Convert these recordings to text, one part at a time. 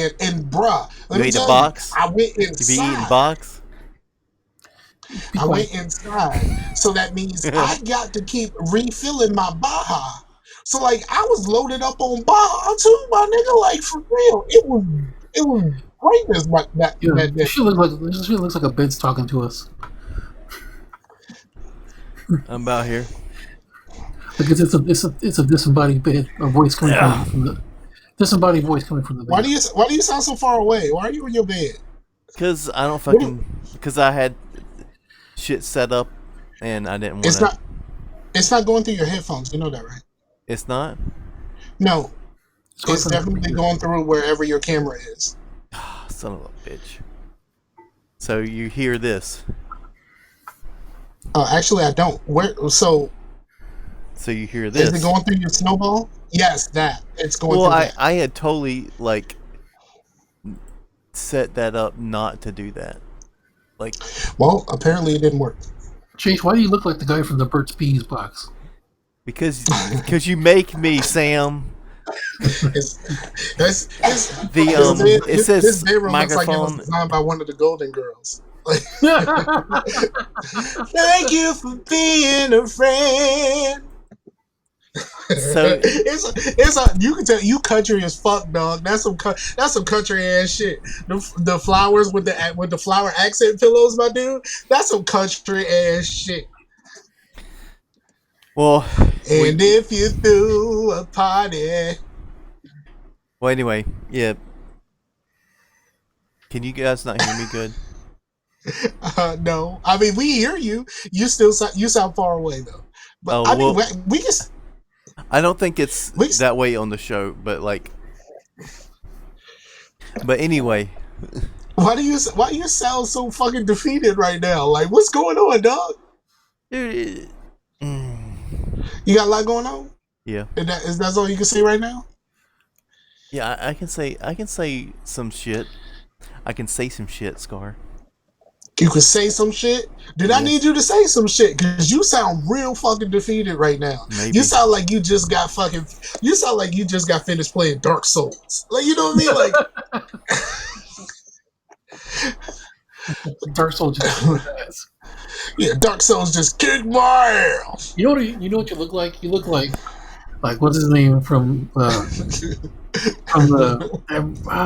And bruh, let You me ate a tell you, box? I went You be eating inside. box? I went inside, so that means I got to keep refilling my Baja. So like I was loaded up on Baja too, my nigga. Like for real, it was greatness like that Yeah, that day. this shit looks like a bed's talking to us. I'm about here. Like it's a disembodied bed, a voice coming from the disembodied voice coming from the bed. Why do you sound so far away? Why are you in your bed? Because I don't fucking... Because I had shit set up and I didn't want to... It's not going through your headphones. You know that, right? It's not? No. It's definitely going through wherever your camera is. Son of a bitch. So you hear this. Actually, I don't. So you hear this. Is it going through your snowball? Yes, that. It's going through that. I had totally, like, set that up not to do that. Like, well, apparently it didn't work. Chase, why do you look like the guy from the Burt's Bees box? Because you make me, Sam. It says microphone. Looks like it was designed by one of the Golden Girls. Thank you for being a friend. So you can tell you country as fuck, dog. That's some country ass shit. The flowers with the flower accent pillows, my dude. That's some country ass shit. Well, if you threw a party. Well, anyway, yeah. Can you guys not hear me good? No, I mean we hear you. You sound far away though. But we just. I don't think it's that way on the show, but like. But anyway. Why do you sound so fucking defeated right now? Like, what's going on, dog? You got a lot going on? Yeah. Is that all you can say right now? Yeah, I can say some shit. I can say some shit, Scar. You can say some shit? Did I need you to say some shit? Because you sound real fucking defeated right now. Maybe. You sound like you just got finished playing Dark Souls. Like, you know what I mean? Like Dark Souls just kicked ass. Yeah, Dark Souls just kicked my ass. You know what you look like? You look like what's his name from what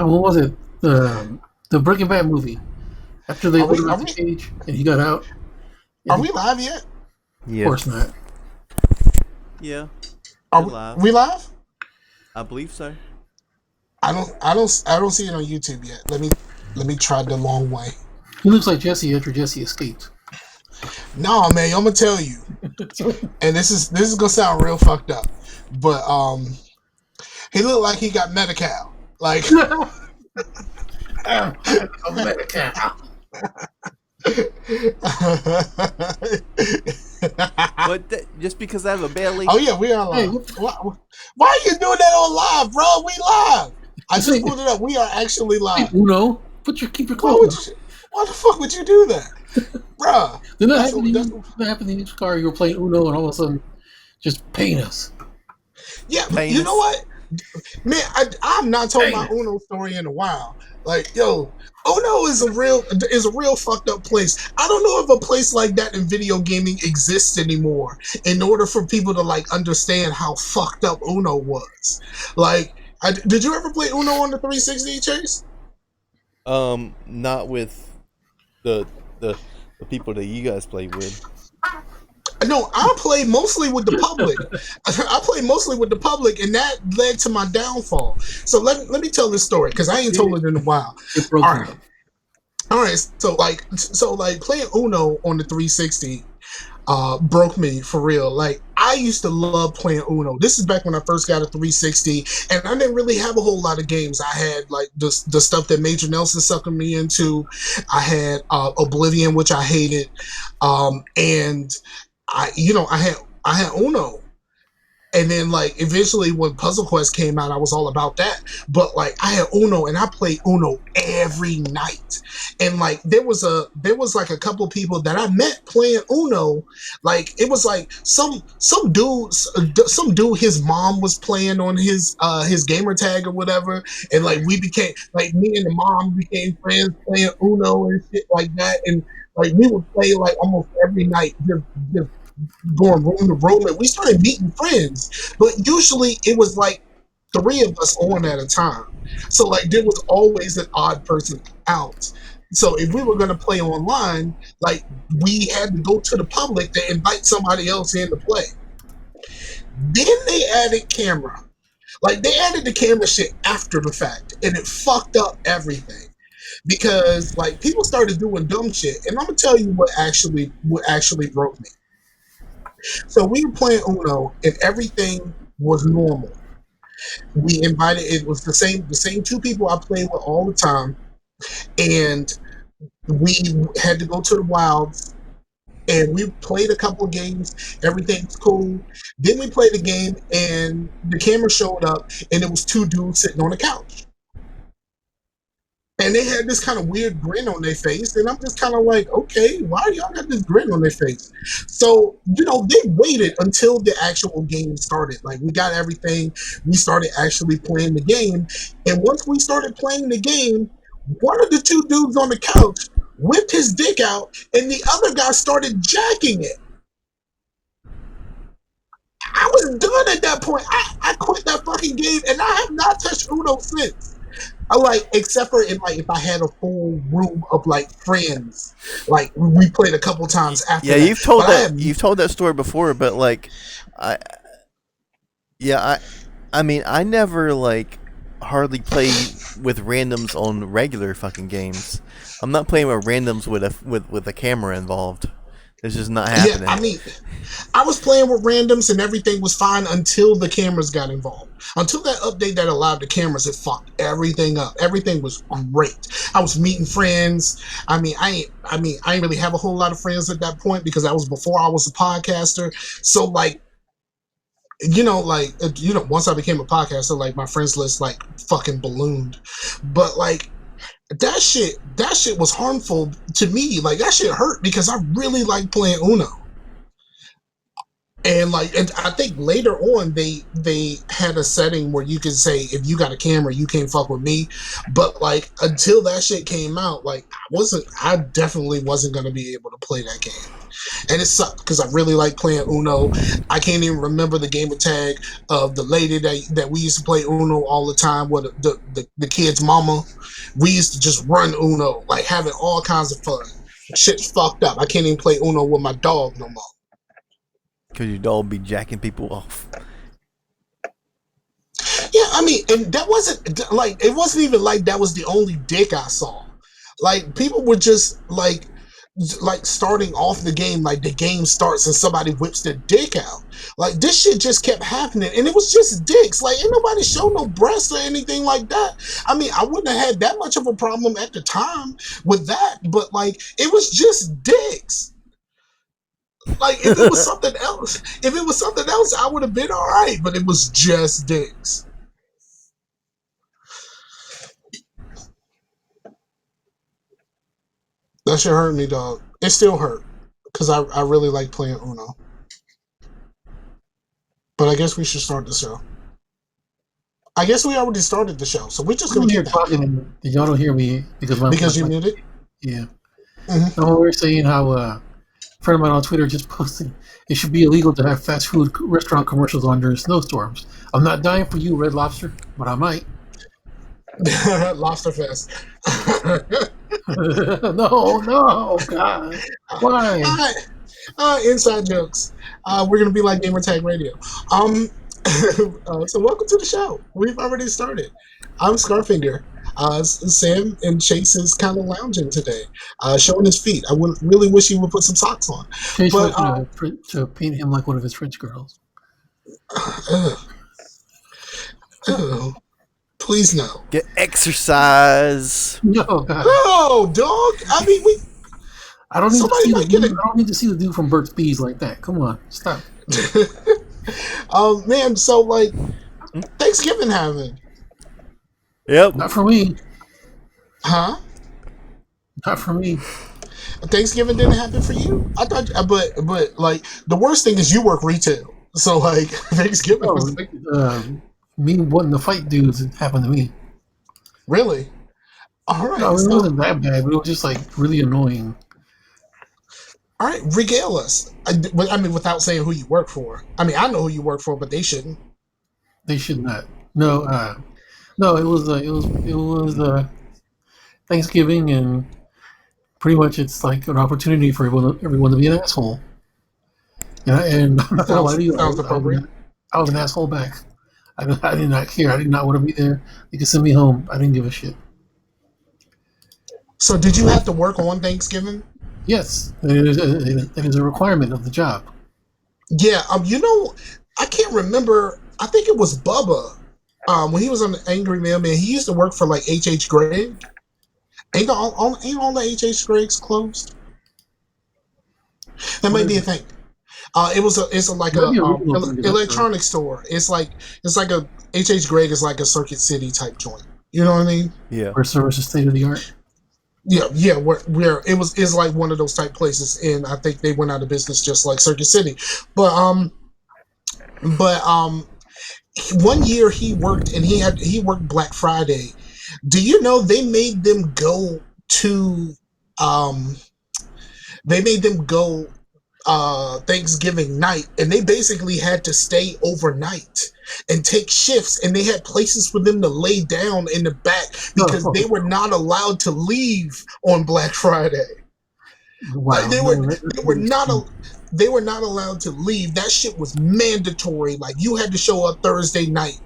was it? The Breaking Bad movie. After they let him out the cage and he got out. Are we live yet? Yeah. Of course not. Yeah. Are we live? I believe so. I don't see it on YouTube yet. Let me try the long way. He looks like Jesse after Jesse escaped. No, man, I'm gonna tell you. And this is gonna sound real fucked up. But he looked like he got Medi-Cal. Like Medi-Cal. But just because I have a belly. Oh yeah, we are live. Why are you doing that on live, bro? We live. I just pulled it up. We are actually live. Uno, keep your clothes. Why the fuck would you do that, bro? Didn't that happen in each car? You were playing Uno and all of a sudden just paint us. Yeah, you know what, man? I've not told my Uno story in a while. Like, yo, Uno is a real fucked up place. I don't know if a place like that in video gaming exists anymore. In order for people to like understand how fucked up Uno was, like, did you ever play Uno on the 360, Chase? Not with the people that you guys play with. No, I play mostly with the public. And that led to my downfall. So let me tell this story because I ain't told it in a while. All right. So playing Uno on the 360 broke me for real. Like, I used to love playing Uno. This is back when I first got a 360, and I didn't really have a whole lot of games. I had like the stuff that Major Nelson sucked me into. I had Oblivion, which I hated, and I had Uno, And then like eventually when Puzzle Quest came out, I was all about that. But like I had Uno and I played Uno every night. And like there was like a couple of people that I met playing Uno. Like it was like some dude, his mom was playing on his gamer tag or whatever, and like we became like me and the mom became friends playing Uno and shit like that. And like we would play like almost every night, just going room to room, and we started meeting friends. But usually it was like 3 of us on at a time. So like there was always an odd person out. So if we were going to play online, like we had to go to the public to invite somebody else in to play. Then they added camera. Like they added the camera shit after the fact, and it fucked up everything. Because like people started doing dumb shit, and I'm gonna tell you what actually broke me. So we were playing Uno, and everything was normal. We invited, it was the same 2 people I played with all the time, and we had to go to the wilds, and we played a couple of games. Everything's cool. Then we played a game, and the camera showed up, and it was 2 dudes sitting on the couch. And they had this kind of weird grin on their face, and I'm just kind of like, okay, why y'all got this grin on their face? So, you know, they waited until the actual game started. Like, we got everything. We started actually playing the game. And once we started playing the game, one of the 2 dudes on the couch whipped his dick out, and the other guy started jacking it. I was done at that point. I quit that fucking game, and I have not touched Uno since. I like, except for in like if I had a full room of like friends, like we played a couple times after. Yeah, that. You've told that story before, but like, I mean, I never like hardly play with randoms on regular fucking games. I'm not playing with randoms with a camera involved. It's just not happening. Yeah, I mean, I was playing with randoms and everything was fine until the cameras got involved. Until that update that allowed the cameras, it fucked everything up. Everything was great. I was meeting friends. I mean, I ain't really have a whole lot of friends at that point because that was before I was a podcaster. So like, once I became a podcaster, like my friends list like fucking ballooned. But like, that shit was harmful to me. Like that shit hurt because I really like playing Uno. And I think later on they had a setting where you could say if you got a camera you can't fuck with me. But like until that shit came out, like I definitely wasn't gonna be able to play that game. And it sucked because I really like playing Uno. I can't even remember the gamer tag of the lady that we used to play Uno all the time with the kid's mama. We used to just run Uno, like having all kinds of fun. Shit's fucked up. I can't even play Uno with my dog no more. Because your dog be jacking people off. Yeah, I mean, and that wasn't like, it wasn't even like that was the only dick I saw. Like people were just like starting off the game, like the game starts and somebody whips their dick out. Like this shit just kept happening, and it was just dicks. Like ain't nobody show no breasts or anything like that. I mean, I wouldn't have had that much of a problem at the time with that, but like it was just dicks. Like if it was something else, I would have been all right. But it was just dicks. That shit hurt me, dog. It still hurt because I really like playing Uno. But I guess we should start the show. I guess we already started the show, so we're just gonna keep talking. Y'all don't hear me because you muted. Yeah. Mm-hmm. And we were saying how a friend of mine on Twitter just posted it should be illegal to have fast food restaurant commercials on during snowstorms. I'm not dying for you, Red Lobster, but I might. Lobster Fest. No, God. Why? Inside jokes. We're gonna be like Gamertag Radio. So welcome to the show. We've already started. I'm Scarfinger. Sam and Chase is kind of lounging today, showing his feet. I would really wish he would put some socks on. Chase went to paint him like one of his French girls. Please no. Get exercise. No, God. No, dog. I mean, I don't need to see the dude from Burt's Bees like that. Come on, stop. Man, so like Thanksgiving having, Yep. Not for me. huh? Not for me. Thanksgiving didn't happen for you? I thought, but like the worst thing is you work retail, so like Thanksgiving was like Me wanting to fight dudes happened to me. really. All No, right, it so wasn't that bad, but it was just like really annoying. all right, regale us. I mean, without saying who you work for. I mean, I know who you work for, but they shouldn't. They should not. No, no, it was Thanksgiving, and pretty much it's like an opportunity for everyone to be an asshole. And I'm not gonna lie to you, Sounds appropriate. I was an asshole back. I did not care. I did not want to be there. They could send me home. I didn't give a shit. So, did you have to work on Thanksgiving? Yes, it is a requirement of the job. Yeah. I can't remember. I think it was Bubba. When he was on the Angry Mailman, he used to work for like H.H. Gregg. Ain't all the H.H. Greggs closed? That might be a thing. It's like a electronic store. It's like a H.H. Gregg is like a Circuit City type joint. You know what I mean? Yeah. Where service is state of the art. Yeah. Where it's like one of those type places, and I think they went out of business just like Circuit City. But 1 year he worked, and he worked Black Friday. Do you know they made them go to Thanksgiving night, and they basically had to stay overnight and take shifts, and they had places for them to lay down in the back because they were not allowed to leave on Black Friday. Wow, Like, they were not allowed to leave. That shit was mandatory. Like, you had to show up Thursday night,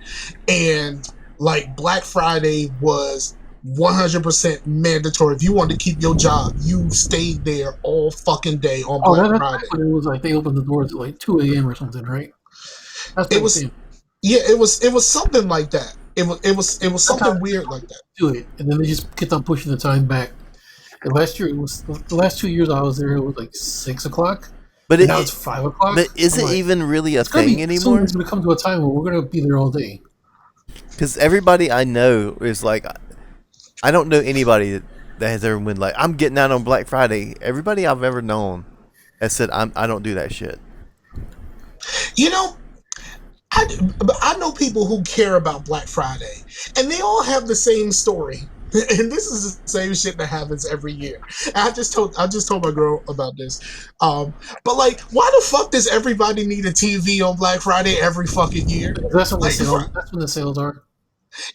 and like Black Friday was 100% mandatory. If you wanted to keep your job, you stayed there all fucking day on Black Friday. It was like they opened the doors at like 2 a.m. or something, right? It was something like that. It was something weird like that. Do it, and then they just kept on pushing the time back. And last year, the last 2 years I was there, it was like 6 o'clock. But now it's 5 o'clock. But is it even really a thing anymore? It's going to come to a time where we're going to be there all day. Because everybody I know is like, I don't know anybody that has ever been like, I'm getting out on Black Friday. Everybody I've ever known has said, I don't do that shit. You know, I know people who care about Black Friday, and they all have the same story. And this is the same shit that happens every year. And I just told my girl about this. But like, why the fuck does everybody need a TV on Black Friday every fucking year? That's when the sales are.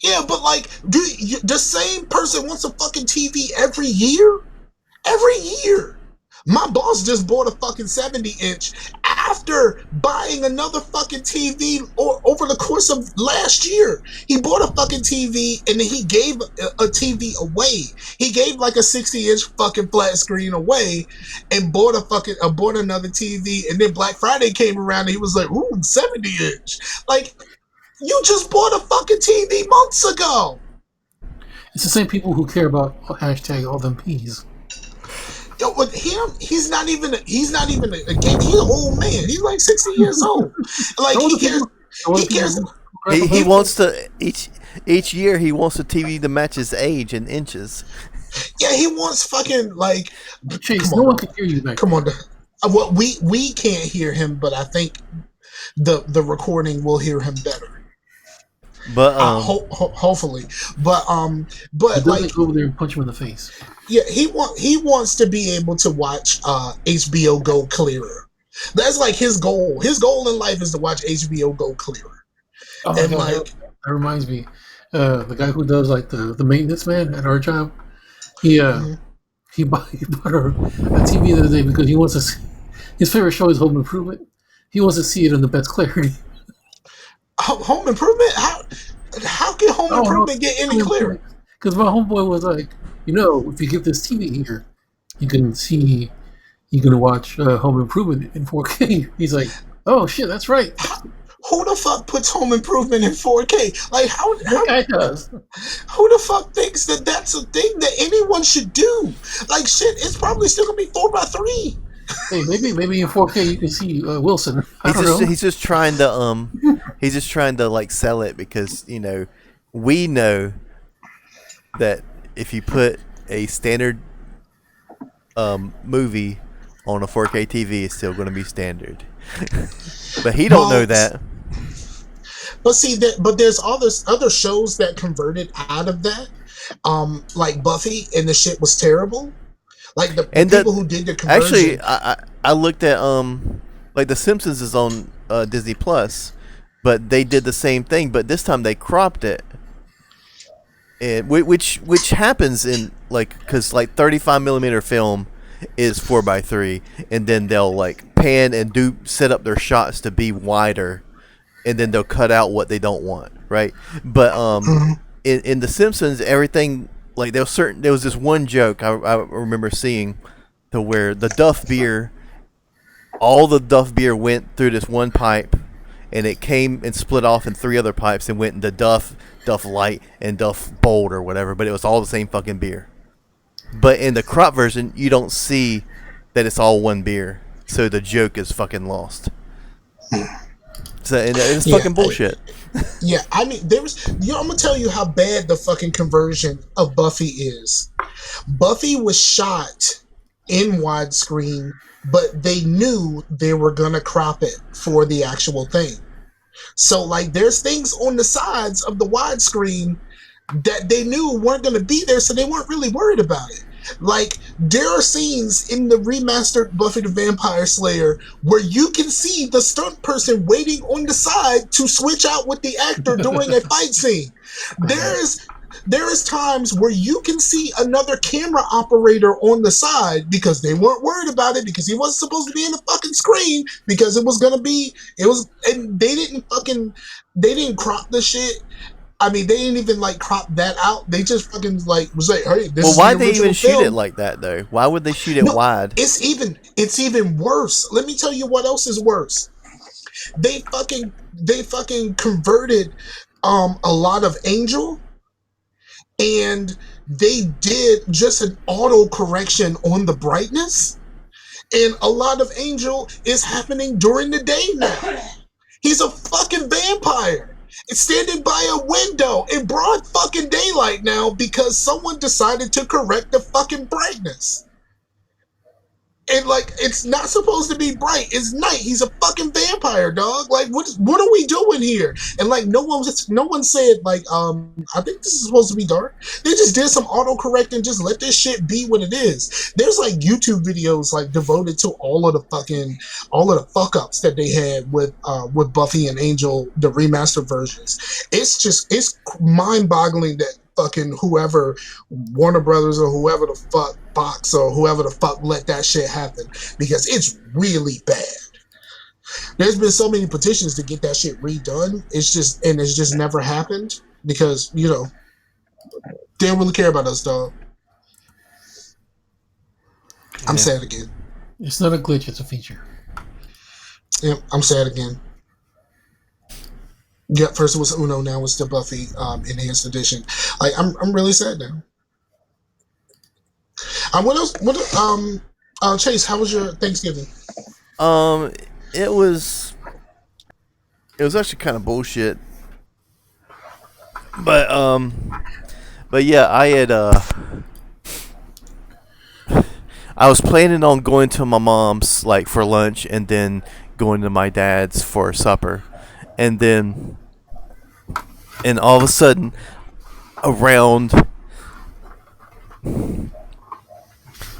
Yeah, but like, the same person wants a fucking TV every year? Every year. My boss just bought a fucking 70-inch after buying another fucking TV over the course of last year. He bought a fucking TV, and then he gave a TV away. He gave like a 60-inch fucking flat screen away and bought another TV, and then Black Friday came around and he was like, ooh, 70-inch. Like, you just bought a fucking TV months ago. It's the same people who care about hashtag all them peas. Yo, with him, he's not even a game. He's an old man. He's like 60 years old. Like, he cares. He wants to each year he wants a TV to match his age in inches. Yeah, he wants fucking like. Chase, no one can hear you back. Come on, well, we can't hear him, but I think the recording will hear him better. But hopefully, but like go over there and punch him in the face. Yeah, he wants to be able to watch HBO Go clearer. That's like his goal. His goal in life is to watch HBO Go clearer. Oh, and God, like that reminds me, the guy who does like the maintenance man at our job, he bought her a TV the other day because he wants to see, his favorite show is Home Improvement. He wants to see it in the best clarity. Home Improvement? How can Home Improvement get any clearer? Because my homeboy was like, if you get this TV here, you can watch Home Improvement in 4K. He's like, oh shit, that's right. Who the fuck puts Home Improvement in 4K? Like, how guy does? Who the fuck thinks that that's a thing that anyone should do? Like, shit, it's probably still gonna be 4:3. Hey, maybe in 4K you can see Wilson. I don't know. He's just trying to like sell it because we know that if you put a standard movie on a 4K TV, it's still going to be standard. But he don't know that. But see but there's all this other shows that converted out of that, like Buffy, and the shit was terrible. Like the people who did the conversion. Actually, I looked at like The Simpsons is on Disney Plus, but they did the same thing, but this time they cropped it. And which happens in because 35mm film is 4:3, and then they'll like pan and set up their shots to be wider, and then they'll cut out what they don't want, right? But in The Simpsons, everything there was this one joke I remember seeing to where all the Duff beer went through this one pipe, and it came and split off in 3 other pipes and went into Duff Light, and Duff Bold or whatever, but it was all the same fucking beer. But in the crop version, you don't see that it's all one beer, so the joke is fucking lost. So it's fucking bullshit. Yeah, I mean, I'm gonna tell you how bad the fucking conversion of Buffy is. Buffy was shot in widescreen, but they knew they were gonna crop it for the actual thing. So there's things on the sides of the widescreen that they knew weren't gonna be there, so they weren't really worried about it. There are scenes in the remastered Buffy the Vampire Slayer where you can see the stunt person waiting on the side to switch out with the actor during a fight scene. There is times where you can see another camera operator on the side because they weren't worried about it, because he wasn't supposed to be in the fucking screen, because and they didn't crop the shit. I mean, they didn't even crop that out. They just fucking was like, "Hey, this is the original film." Well, why'd they even shoot it like that though? Why would they shoot it wide? It's even worse. Let me tell you what else is worse. They fucking converted a lot of Angel, and they did just an auto correction on the brightness, and a lot of Angel is happening during the day now. He's a fucking vampire. It's standing by a window in broad fucking daylight now because someone decided to correct the fucking brightness. And it's not supposed to be bright. It's night. He's a fucking vampire, dog. What are we doing here? And no one said I think this is supposed to be dark. They just did some autocorrect and just let this shit be what it is. There's YouTube videos devoted to all of the fuck ups that they had with Buffy and Angel, the remastered versions. It's mind boggling that fucking whoever, Warner Brothers or whoever the fuck, Fox or whoever the fuck let that shit happen, because it's really bad. There's been so many petitions to get that shit redone. It's just never happened because they don't really care about us, dog. I'm sad again. It's not a glitch, it's a feature. Yep, I'm sad again. Yeah, first it was Uno, now it's the Buffy enhanced edition. I'm really sad now. What else? Chase, how was your Thanksgiving? It was actually kind of bullshit. But yeah, I was planning on going to my mom's for lunch and then going to my dad's for supper. And all of a sudden,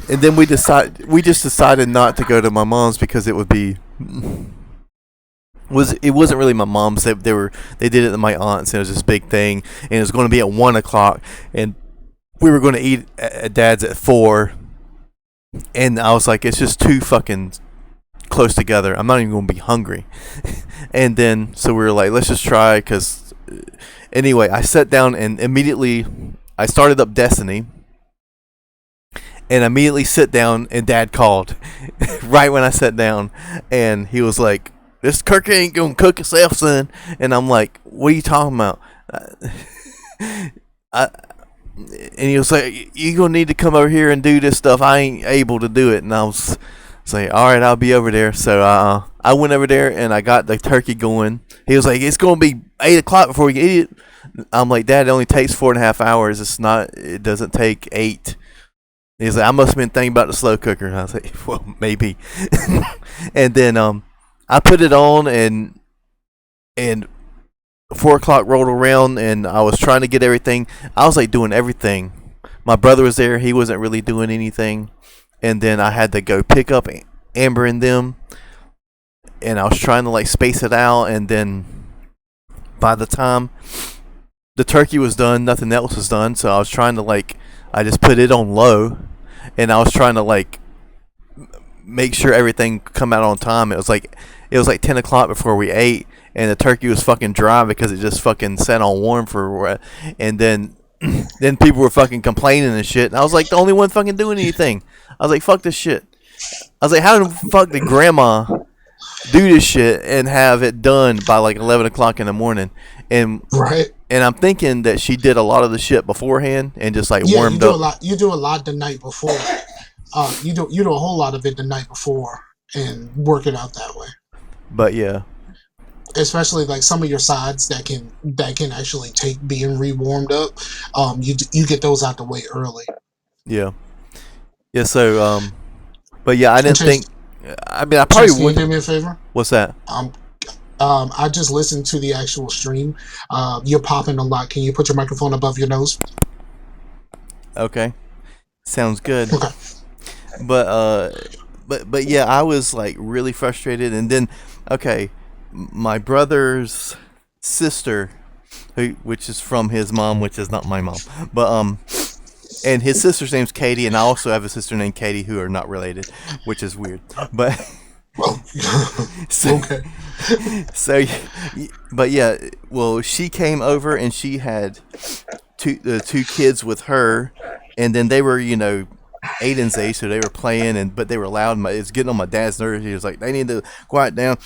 and then we just decided not to go to my mom's because it wasn't really my mom's. They did it at my aunt's, and it was this big thing, and it was going to be at 1:00, and we were going to eat at Dad's at 4, and I was like, it's just too fucking close together. I'm not even going to be hungry. And then so we were like, let's just try, because anyway, I sat down and immediately I started up Destiny, and immediately sit down, and Dad called right when I sat down, and he was like, this turkey ain't gonna cook itself, son. And I'm like, what are you talking about? And he was like, you gonna need to come over here and do this stuff. I ain't able to do it. And I was It's like, all right, I'll be over there. So I went over there and I got the turkey going. He was like, it's gonna be 8 o'clock before we get it. I'm like, Dad, it only takes 4.5 hours. It doesn't take 8. He's like, I must have been thinking about the slow cooker. And I was like, well, maybe. And then I put it on, and 4 o'clock rolled around, and I was trying to get everything. I was like doing everything. My brother was there. He wasn't really doing anything. And then I had to go pick up Amber and them, and I was trying to like space it out. And then by the time the turkey was done, nothing else was done. So I was trying to I just put it on low, and I was trying to make sure everything come out on time. It was like 10 o'clock before we ate, and the turkey was fucking dry because it just fucking sat on warm for, and then people were fucking complaining and shit. And I was like the only one fucking doing anything. I was like, fuck this shit. I was like, how the fuck did grandma do this shit and have it done by 11 o'clock in the morning? And right. And I'm thinking that she did a lot of the shit beforehand and just warmed up. You do a lot the night before. You do a whole lot of it the night before and work it out that way. But yeah, especially some of your sides that can actually take being rewarmed up. You get those out the way early. Yeah. Yeah. So but yeah, I didn't think. I mean, I probably would. Can you do me a favor? What's that? I just listened to the actual stream. You're popping a lot. Can you put your microphone above your nose? Okay, sounds good. Okay. But yeah, I was really frustrated, and then my brother's sister, which is from his mom, which is not my mom, but and his sister's name's Katie, and I also have a sister named Katie who are not related, which is weird, but. Okay. So, but yeah, well, she came over and she had two kids with her, and then they were, Aiden's age, so they were playing, but they were loud. It's getting on my dad's nerves. He was like, they need to quiet down.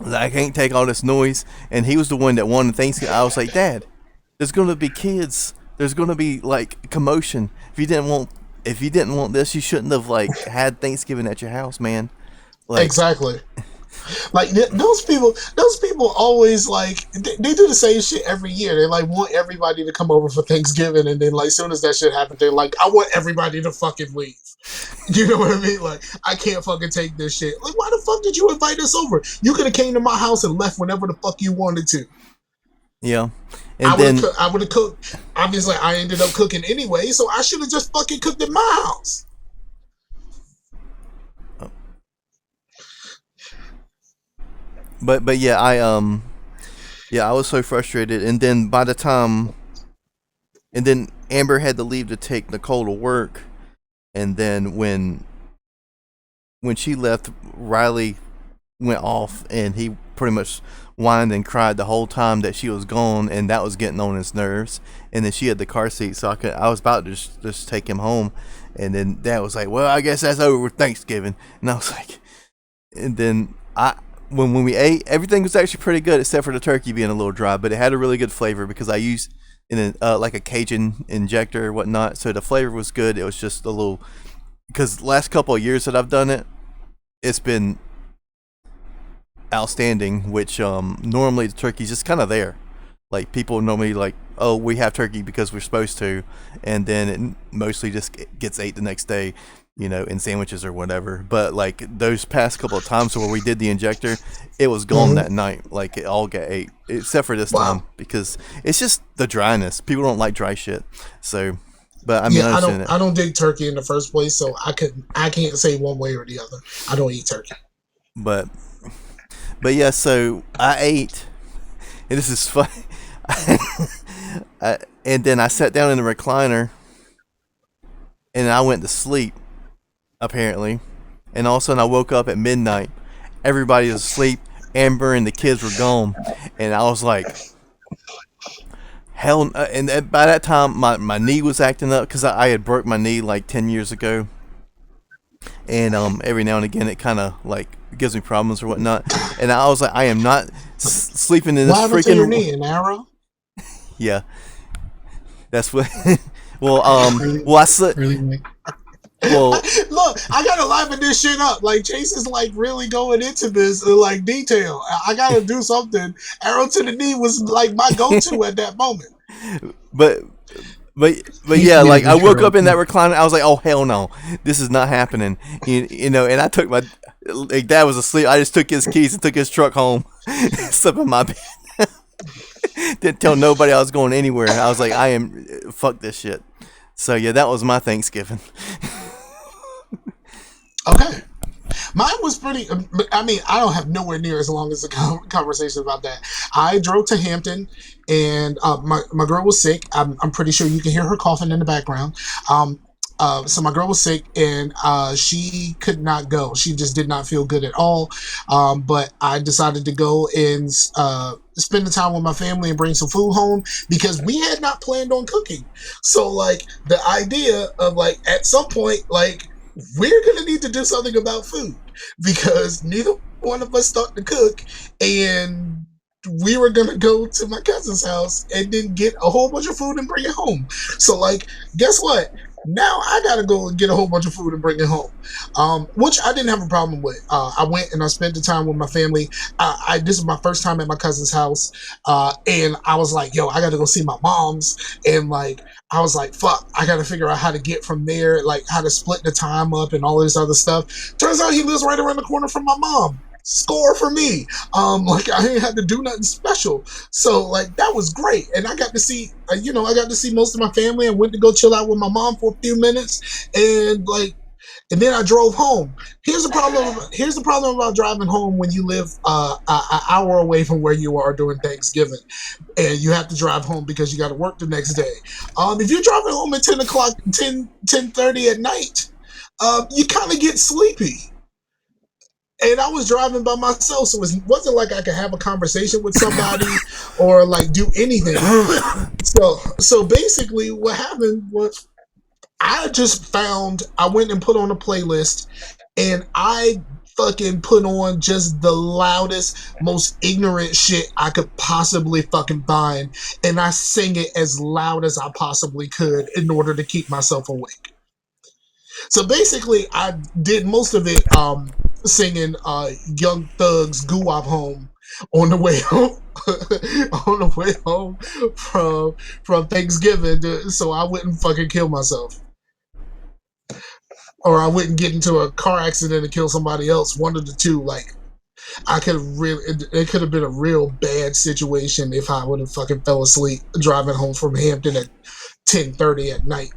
I can't take all this noise. And he was the one that wanted Thanksgiving. I was like, Dad, there's going to be kids. There's going to be commotion. If you didn't want this, you shouldn't have had Thanksgiving at your house, man. Exactly. Those people always they do the same shit every year. They want everybody to come over for Thanksgiving, and then as soon as that shit happens, they're like, I want everybody to fucking leave. You know what I mean? I can't fucking take this shit. Why the fuck did you invite us over? You could have came to my house and left whenever the fuck you wanted to. Yeah. And I would have cooked. Obviously, I ended up cooking anyway, so I should have just fucking cooked at my house. But yeah, I was so frustrated, and then Amber had to leave to take Nicole to work, and then when she left, Riley went off, and he pretty much whined and cried the whole time that she was gone, and that was getting on his nerves. And then she had the car seat, so I was about to just take him home, and then Dad was like, well, I guess that's over with Thanksgiving. And I was like, and then when we ate, everything was actually pretty good except for the turkey being a little dry, but it had a really good flavor because I used a Cajun injector or whatnot, so the flavor was good. It was just a little, because last couple of years that I've done it, it's been outstanding, which normally the turkey's just kind of there. People normally oh, we have turkey because we're supposed to, and then it mostly just gets ate the next day, in sandwiches or whatever. But those past couple of times where we did the injector, it was gone that night. It all got ate, except for this time, because it's just the dryness. People don't like dry shit. So, but I mean, I don't dig turkey in the first place, so I can't say one way or the other. I don't eat turkey. But yeah, so I ate, and this is funny. And then I sat down in the recliner, and I went to sleep, apparently. And all of a sudden I woke up at midnight. Everybody was asleep. Amber and the kids were gone. And I was like, hell. And by that time, my knee was acting up because I had broke my knee 10 years ago. And every now and again, it kind of gives me problems or whatnot. And I was like, I am not sleeping in this freaking. What happened to your knee? An arrow? Yeah. That's what. Well, I slept. Well, Look, I gotta liven this shit up. Like Chase is like really going into this in like detail. I gotta do something. Arrow to the knee was like my go-to at that moment. but but He used yeah, to be like the I woke intro. up in that recliner. I was like, oh hell no, this is not happening. You know, and I took my like, dad was asleep. I just took his keys and took his truck home, slept in my bed. Didn't tell nobody I was going anywhere. I was like, fuck this shit. So yeah, that was my Thanksgiving. Okay. Mine was pretty. I mean, I don't have nowhere near as long as a conversation about that. I drove to Hampton, and my girl was sick. I'm pretty sure you can hear her coughing in the background. So my girl was sick, and she could not go. She just did not feel good at all. But I decided to go and spend the time with my family and bring some food home because we had not planned on cooking. So like the idea of like at some point like we're gonna need to do something about food because neither one of us thought to cook, and we were gonna go to my cousin's house and then get a whole bunch of food and bring it home. So like, guess what? Now I gotta go and get a whole bunch of food and bring it home, which I didn't have a problem with. I went and I spent the time with my family. This is my first time at my cousin's house, and I was like, "Yo, I gotta go see my mom's," and like I was like, fuck, I gotta figure out how to get from there, like how to split the time up and all this other stuff. Turns out he lives right around the corner from my mom. Score for me. Like I didn't have to do nothing special. So like that was great. And I got to see, I got to see most of my family and went to go chill out with my mom for a few minutes. And then I drove home. Here's the problem. Here's the problem about driving home when you live an hour away from where you are during Thanksgiving, and you have to drive home because you got to work the next day. If you're driving home at 10 o'clock, 10:30 at night, you kind of get sleepy. And I was driving by myself, so it wasn't like I could have a conversation with somebody or like do anything. So basically, what happened was I went and put on a playlist, and I fucking put on just the loudest, most ignorant shit I could possibly fucking find, and I sang it as loud as I possibly could in order to keep myself awake. So basically, I did most of it singing Young Thug's "Goo Wop Home" on the way home, on the way home from Thanksgiving, so I wouldn't fucking kill myself. Or I wouldn't get into a car accident and kill somebody else. One of the two. Like I could have really, it could have been a real bad situation if I would have fucking fell asleep driving home from Hampton at 10:30 at night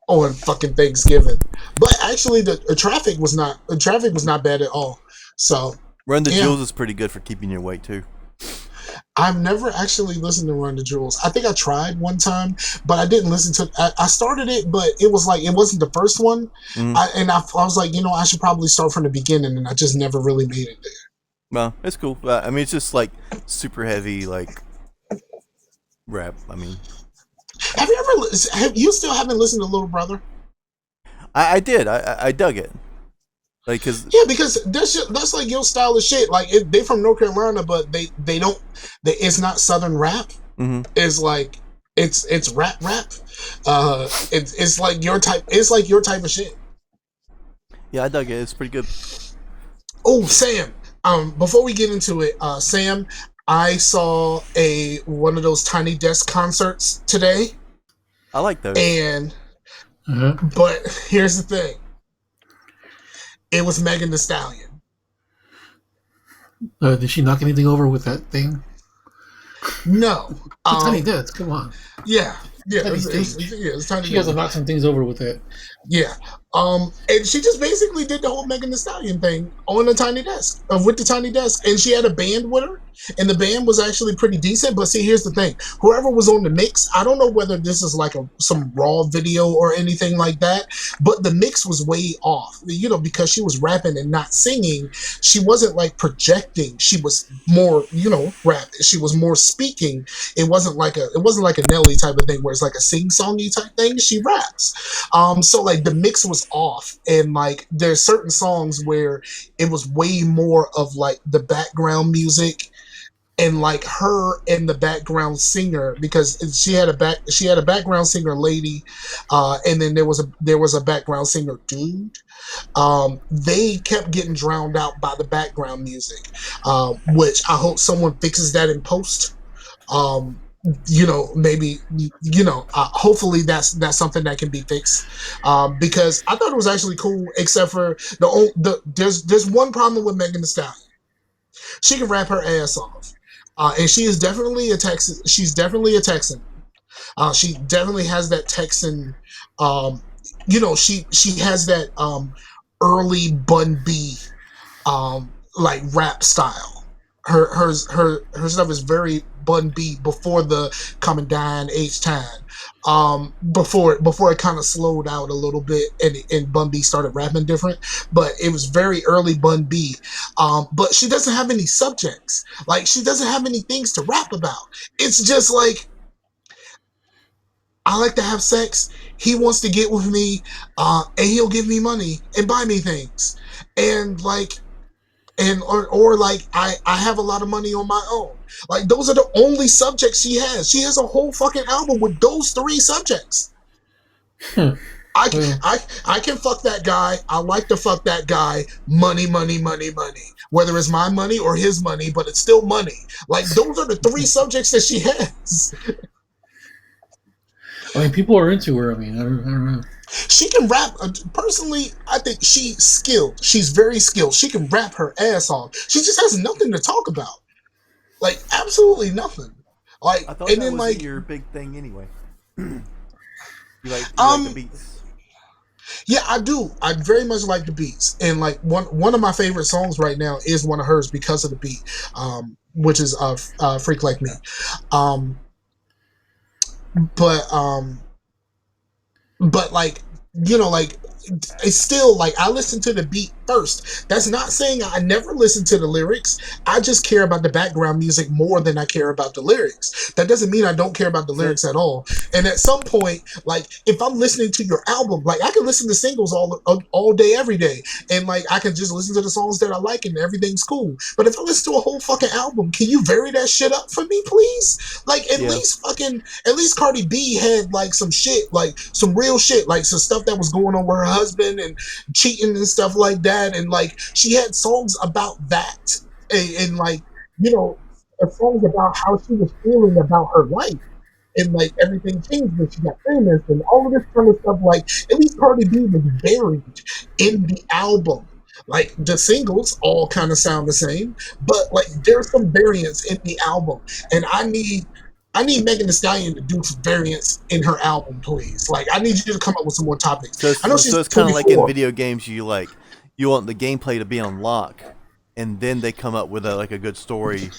on fucking Thanksgiving. But actually, the traffic was not bad at all. So Run the Jewels is pretty good for keeping you awake too. I've never actually listened to Run the Jewels. I think I tried one time, but I didn't listen to. I started it, but it was like it wasn't the first one, I was like, I should probably start from the beginning, and I just never really made it there. Well, it's cool. I mean, it's just like super heavy, like rap. I mean, have you still haven't listened to Little Brother? I did. I dug it. Like, because that's like your style of shit. Like they from North Carolina, but they don't. It's not Southern rap. Mm-hmm. It's like it's rap. It's like your type. It's like your type of shit. Yeah, I dug it. It's pretty good. Oh, Sam. Before we get into it, Sam, I saw one of those Tiny Desk concerts today. I like those. And but here's the thing. It was Megan Thee Stallion. Did she knock anything over with that thing? No. Tiny Desk, come on. Yeah. It's Tiny. She has to knock some things over with that. Yeah. And she just basically did the whole Megan Thee Stallion thing on the Tiny Desk, with the Tiny Desk, and she had a band with her, and the band was actually pretty decent. But see, here's the thing: whoever was on the mix, I don't know whether this is like some raw video or anything like that, but the mix was way off. Because she was rapping and not singing, she wasn't like projecting. She was more, rap. She was more speaking. It wasn't like a Nelly type of thing where it's like a sing-songy type thing. She raps. So like the mix was off, and like there's certain songs where it was way more of like the background music and like her and the background singer, because she had a background singer lady, and then there was a background singer dude. They kept getting drowned out by the background music, which I hope someone fixes that in post. Maybe hopefully that's something that can be fixed, because I thought it was actually cool, except for there's one problem with Megan Thee Stallion. She can rap her ass off, and she is definitely a Texan. She's definitely a Texan. She definitely has that Texan. She has that early Bun B like rap style. Her stuff is very Bun B before the Come and Dine H-Time. Before it kind of slowed out a little bit and Bun B started rapping different, but it was very early Bun B. But she doesn't have any subjects. Like, she doesn't have any things to rap about. It's just like, I like to have sex. He wants to get with me, and he'll give me money and buy me things, and or like I have a lot of money on my own. Like, those are the only subjects she has. She has a whole fucking album with those three subjects. I can fuck that guy. I like to fuck that guy. Money, money, money, money. Whether it's my money or his money, but it's still money. Like, those are the three subjects that she has. I mean, people are into her. I mean, I don't know. She can rap. Personally, I think she's skilled. She's very skilled. She can rap her ass off. She just has nothing to talk about. Like, absolutely nothing. Like, I thought and that then was like your big thing anyway. you like the beats. Yeah, I do. I very much like the beats, and like one of my favorite songs right now is one of hers because of the beat, which is "Freak Like Me." Um, but like, like, it's still like, I listen to the beat first. That's not saying I never listen to the lyrics. I just care about the background music more than I care about the lyrics. That doesn't mean I don't care about the lyrics at all. And at some point, like, if I'm listening to your album, like, I can listen to singles all day, every day, and like, I can just listen to the songs that I like and everything's cool. But if I listen to a whole fucking album, can you vary that shit up for me, please? Like, at least Cardi B had like some shit, like some real shit, like some stuff that was going on with her husband and cheating and stuff like that, and like, she had songs about that, and like, songs about how she was feeling about her life, and like, everything changed when she got famous and all of this kind of stuff. Like, at least Cardi B was buried in the album. Like, the singles all kind of sound the same, but like, there's some variance in the album, and I need Megan Thee Stallion to do some variants in her album, please. Like, I need you to come up with some more topics. So I know she's it's kind of 24. like in video games, you want the gameplay to be on lock, and then they come up with a good story.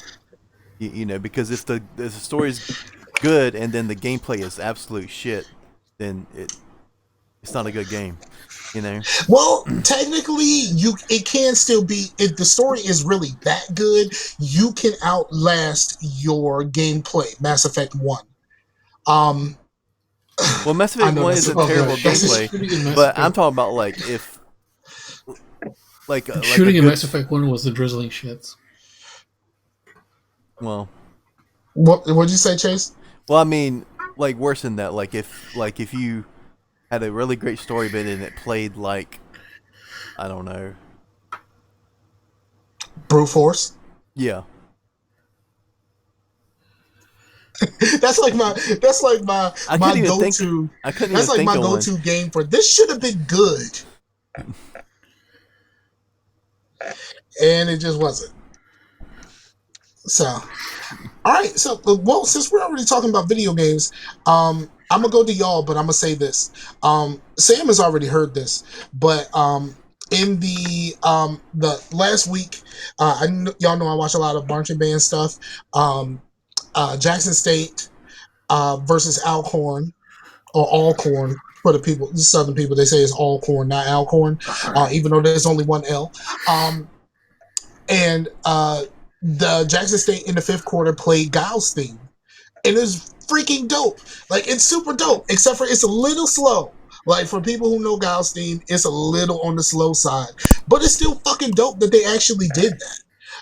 Because if the story's good and then the gameplay is absolute shit, then it's not a good game. Well, technically, it can still be, if the story is really that good, you can outlast your gameplay. Mass Effect 1. Well, Mass Effect 1 isn't terrible gameplay, but I'm talking about like if shooting in Mass Effect 1 was the drizzling shits. Well, what'd you say, Chase? Well, I mean, like, worse than that. Like if you had a really great story bit and it played like, I don't know, brute force. Yeah. That's like my go-to. That's like my go-to game for this. Should have been good, and it just wasn't. So, all right. So, well, since we're already talking about video games, I'm gonna go to y'all, but I'm gonna say this. Sam has already heard this, but in the last week, y'all know I watch a lot of marching band stuff. Jackson State versus Alcorn, or Alcorn for the people, the Southern people. They say it's Alcorn, not Alcorn, even though there's only one L. And the Jackson State in the fifth quarter played Guile's theme, and it's freaking dope. Like, it's super dope, except for it's a little slow. Like, for people who know Guile's theme, it's a little on the slow side, but it's still fucking dope that they actually did that.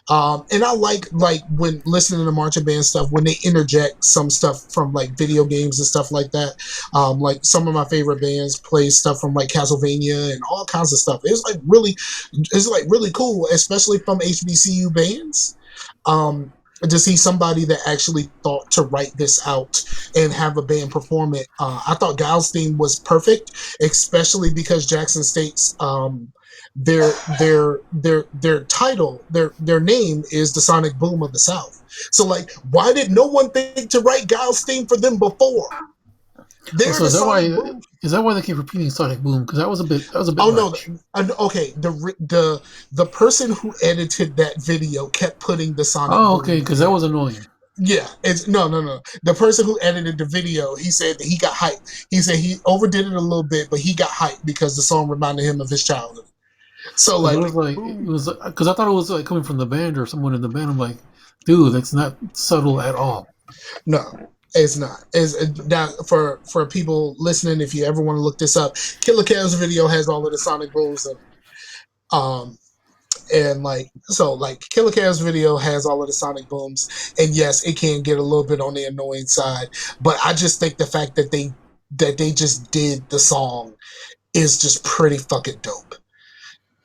And I like when listening to marching band stuff when they interject some stuff from like video games and stuff like that. Like some of my favorite bands play stuff from like Castlevania and all kinds of stuff. It's like really cool, especially from HBCU bands. To see somebody that actually thought to write this out and have a band perform it. I thought Guile's theme was perfect, especially because Jackson State's their title, their name is the Sonic Boom of the South. So like, why did no one think to write Guile's theme for them before? So is that why they keep repeating Sonic Boom? Because that was a bit much. Okay. The person who edited that video kept putting the Sonic. Oh, okay, because that was annoying. Yeah, it's no. The person who edited the video, he said that he got hyped. He said he overdid it a little bit, but he got hyped because the song reminded him of his childhood. So like, it was because I thought it was like coming from the band or someone in the band. I'm like, dude, that's not subtle at all. No. It's not. It's now for people listening. If you ever want to look this up, Killer Kev's video has all of the Sonic booms. And like Killer Kev's video has all of the Sonic booms, and yes, it can get a little bit on the annoying side. But I just think the fact that they just did the song is just pretty fucking dope.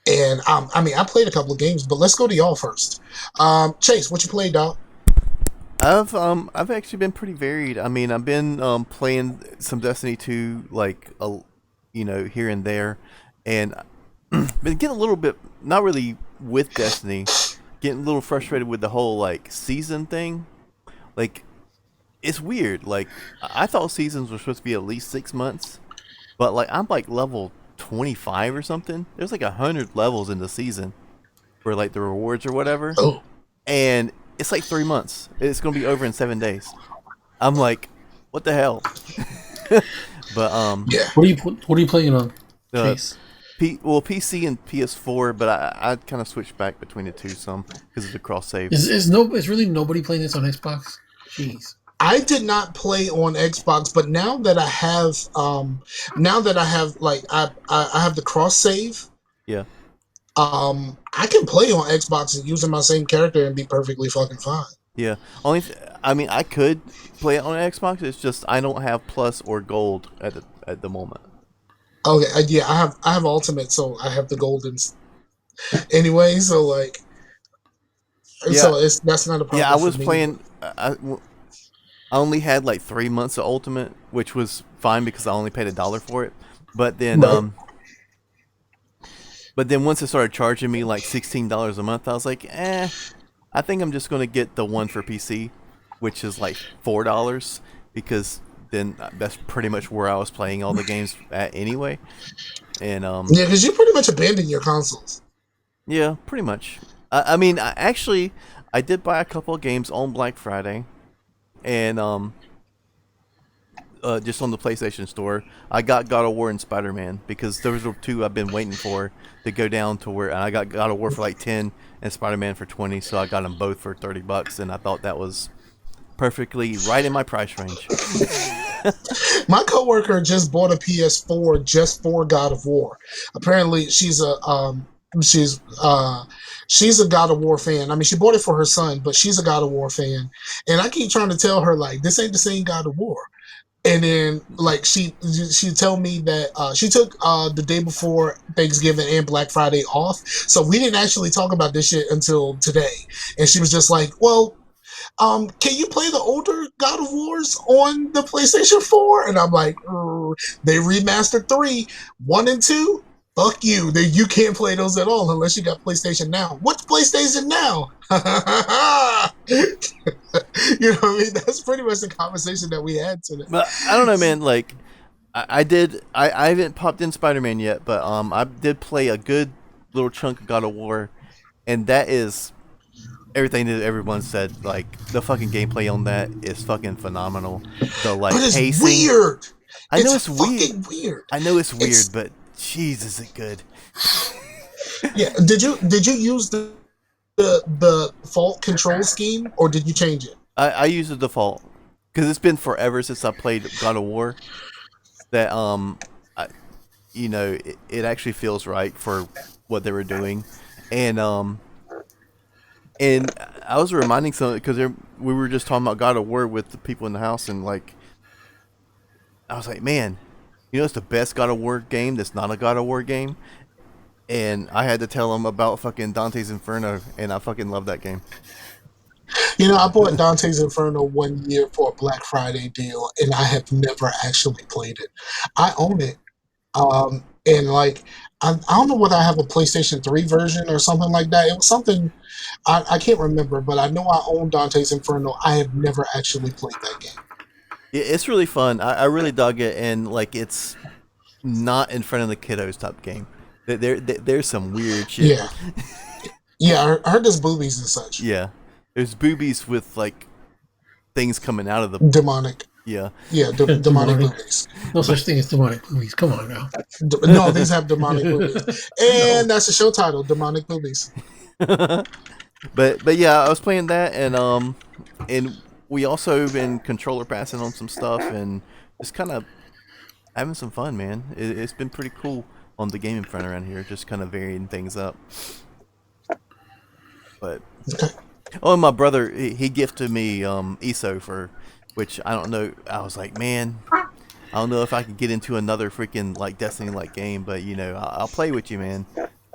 And I mean, I played a couple of games, but let's go to y'all first. Chase, what you played, dog? I've actually been pretty varied. I mean, I've been playing some Destiny 2, like here and there, and been getting a little bit not really with Destiny, getting a little frustrated with the whole like season thing. Like, it's weird. Like, I thought seasons were supposed to be at least 6 months, but like I'm like level 25 or something. There's like 100 levels in the season for like the rewards or whatever, and it's like 3 months. It's gonna be over in 7 days. I'm like, what the hell? But yeah. What are you playing on? PC and PS4, but I kind of switched back between the two some because of the cross save. Is really nobody playing this on Xbox? Jeez. I did not play on Xbox, but now that I have like I have the cross save. Yeah. I can play on Xbox and using my same character and be perfectly fucking fine. Yeah. I mean, I could play it on Xbox. It's just I don't have Plus or Gold at the moment. Okay. Yeah, I have Ultimate, so I have the golden. Anyway, so like, so that's not a problem. Yeah, I was playing. I only had like 3 months of Ultimate, which was fine because I only paid $1 for it. But then, once it started charging me like $16 a month, I was like, I think I'm just gonna get the one for PC, which is like $4, because then that's pretty much where I was playing all the games at anyway. And yeah, because you pretty much abandoned your consoles. Yeah, pretty much. I mean, I did buy a couple of games on Black Friday, and just on the PlayStation Store, I got God of War and Spider-Man because those are two I've been waiting for to go down to where, and I got God of War for like 10 and Spider-Man for 20, so I got them both for $30, and I thought that was perfectly right in my price range. My coworker just bought a PS4 just for God of War. Apparently, she's a God of War fan. I mean, she bought it for her son, but she's a God of War fan. And I keep trying to tell her, like, this ain't the same God of War. And then, like, she tell me that she took the day before Thanksgiving and Black Friday off, so we didn't actually talk about this shit until today. And she was just like, "Well, can you play the older God of Wars on the PlayStation 4?" And I'm like, "They remastered 3, 1 and 2. Fuck you. You can't play those at all unless you got PlayStation Now. What's PlayStation Now?" You know what I mean? That's pretty much the conversation that we had today. But I don't know, man. Like, I haven't popped in Spider-Man yet, but I did play a good little chunk of God of War, and that is everything that everyone said. Like, the fucking gameplay on that is fucking phenomenal. The like but it's pacing. Weird. I know it's weird. Weird. I know it's weird, but jeez, is it good? Yeah. Did you use the default control scheme, or did you change it? I use the default because it's been forever since I played God of War. That it actually feels right for what they were doing, and And I was reminding some because we were just talking about God of War with the people in the house, and like I was like, man, it's the best God of War game that's not a God of War game. And I had to tell them about fucking Dante's Inferno, and I fucking love that game. I bought Dante's Inferno 1 year for a Black Friday deal, and I have never actually played it. I own it. And like, I don't know whether I have a PlayStation 3 version or something like that. It was something, I can't remember, but I know I own Dante's Inferno. I have never actually played that game. Yeah, it's really fun. I really dug it, and like it's not in front of the kiddos type game. There's some weird shit. Yeah. Yeah, I heard there's boobies and such. Yeah. There's boobies with like things coming out of the demonic. Yeah. Yeah, demonic boobies. No such thing as demonic boobies. Come on now. No, these have demonic boobies. And that's the show title, Demonic Boobies. But yeah, I was playing that, and we also been controller passing on some stuff and just kind of having some fun, man. It's been pretty cool on the gaming front around here, just kind of varying things up. But oh, and my brother, he gifted me ESO for, which I don't know. I was like, man, I don't know if I could get into another freaking like Destiny like game, but I'll play with you, man.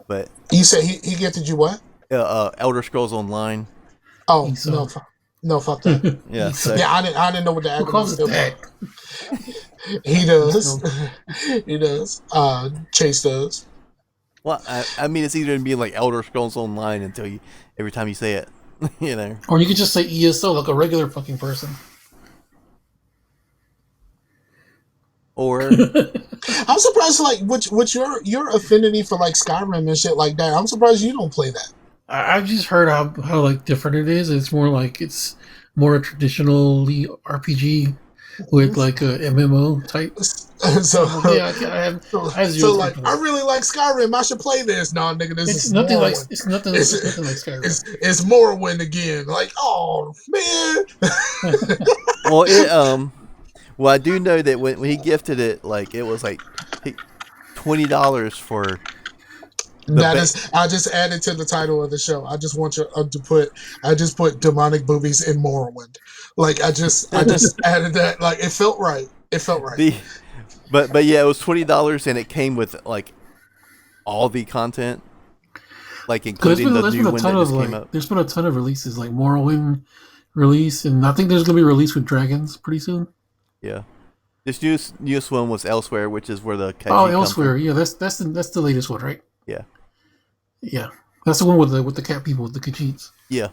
But you said he gifted you what? Elder Scrolls Online. Oh no, fuck that. Yeah, yeah, I didn't know what the acronym stood for. He does. He does. Chase does. Well, I mean, it's either going to be like Elder Scrolls Online every time you say it, Or you could just say ESO like a regular fucking person. Or I'm surprised, like, with your affinity for like Skyrim and shit like that. I'm surprised you don't play that. I've just heard how like different it is. It's more a traditionally RPG with like a MMO type. So yeah, I really like Skyrim. I should play this. No, nigga, it's nothing like Skyrim. It's Morrowind again. Like, oh man. Well, I do know that when he gifted it, like it was like $20 for. I just added to the title of the show. I just want you to put. I just put demonic boobies in Morrowind. Like I just added that. Like it felt right. It felt right. But yeah, it was $20 and it came with like all the content, like including the new one that just came out. There's been a ton of releases, like Morrowind release, and I think there's gonna be a release with dragons pretty soon. Yeah, this newest one was Elsewhere, which is where the Kaiji Elsewhere. Yeah, that's the latest one, right? Yeah. Yeah, that's the one with the cat people, with the Khajiits. Yeah.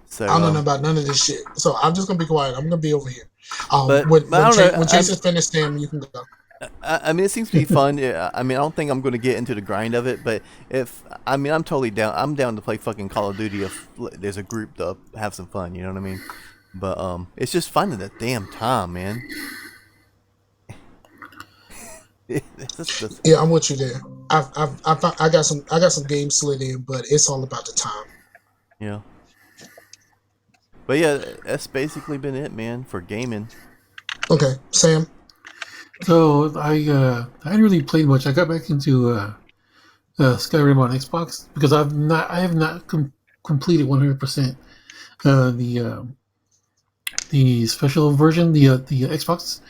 So I don't know about none of this shit. So I'm just gonna be quiet. I'm gonna be over here. When Jason's finished, Sam, you can go. I mean, it seems to be fun. I mean, I don't think I'm going to get into the grind of it, but I'm totally down. I'm down to play fucking Call of Duty if there's a group to have some fun. You know what I mean? But it's just fun at the damn time, man. Yeah, I'm with you there. I got some games slid in, but it's all about the time. Yeah. But yeah, that's basically been it, man, for gaming. Okay, Sam. So I hadn't really played much. I got back into Skyrim on Xbox because I have not completed 100% the special version, the Xbox,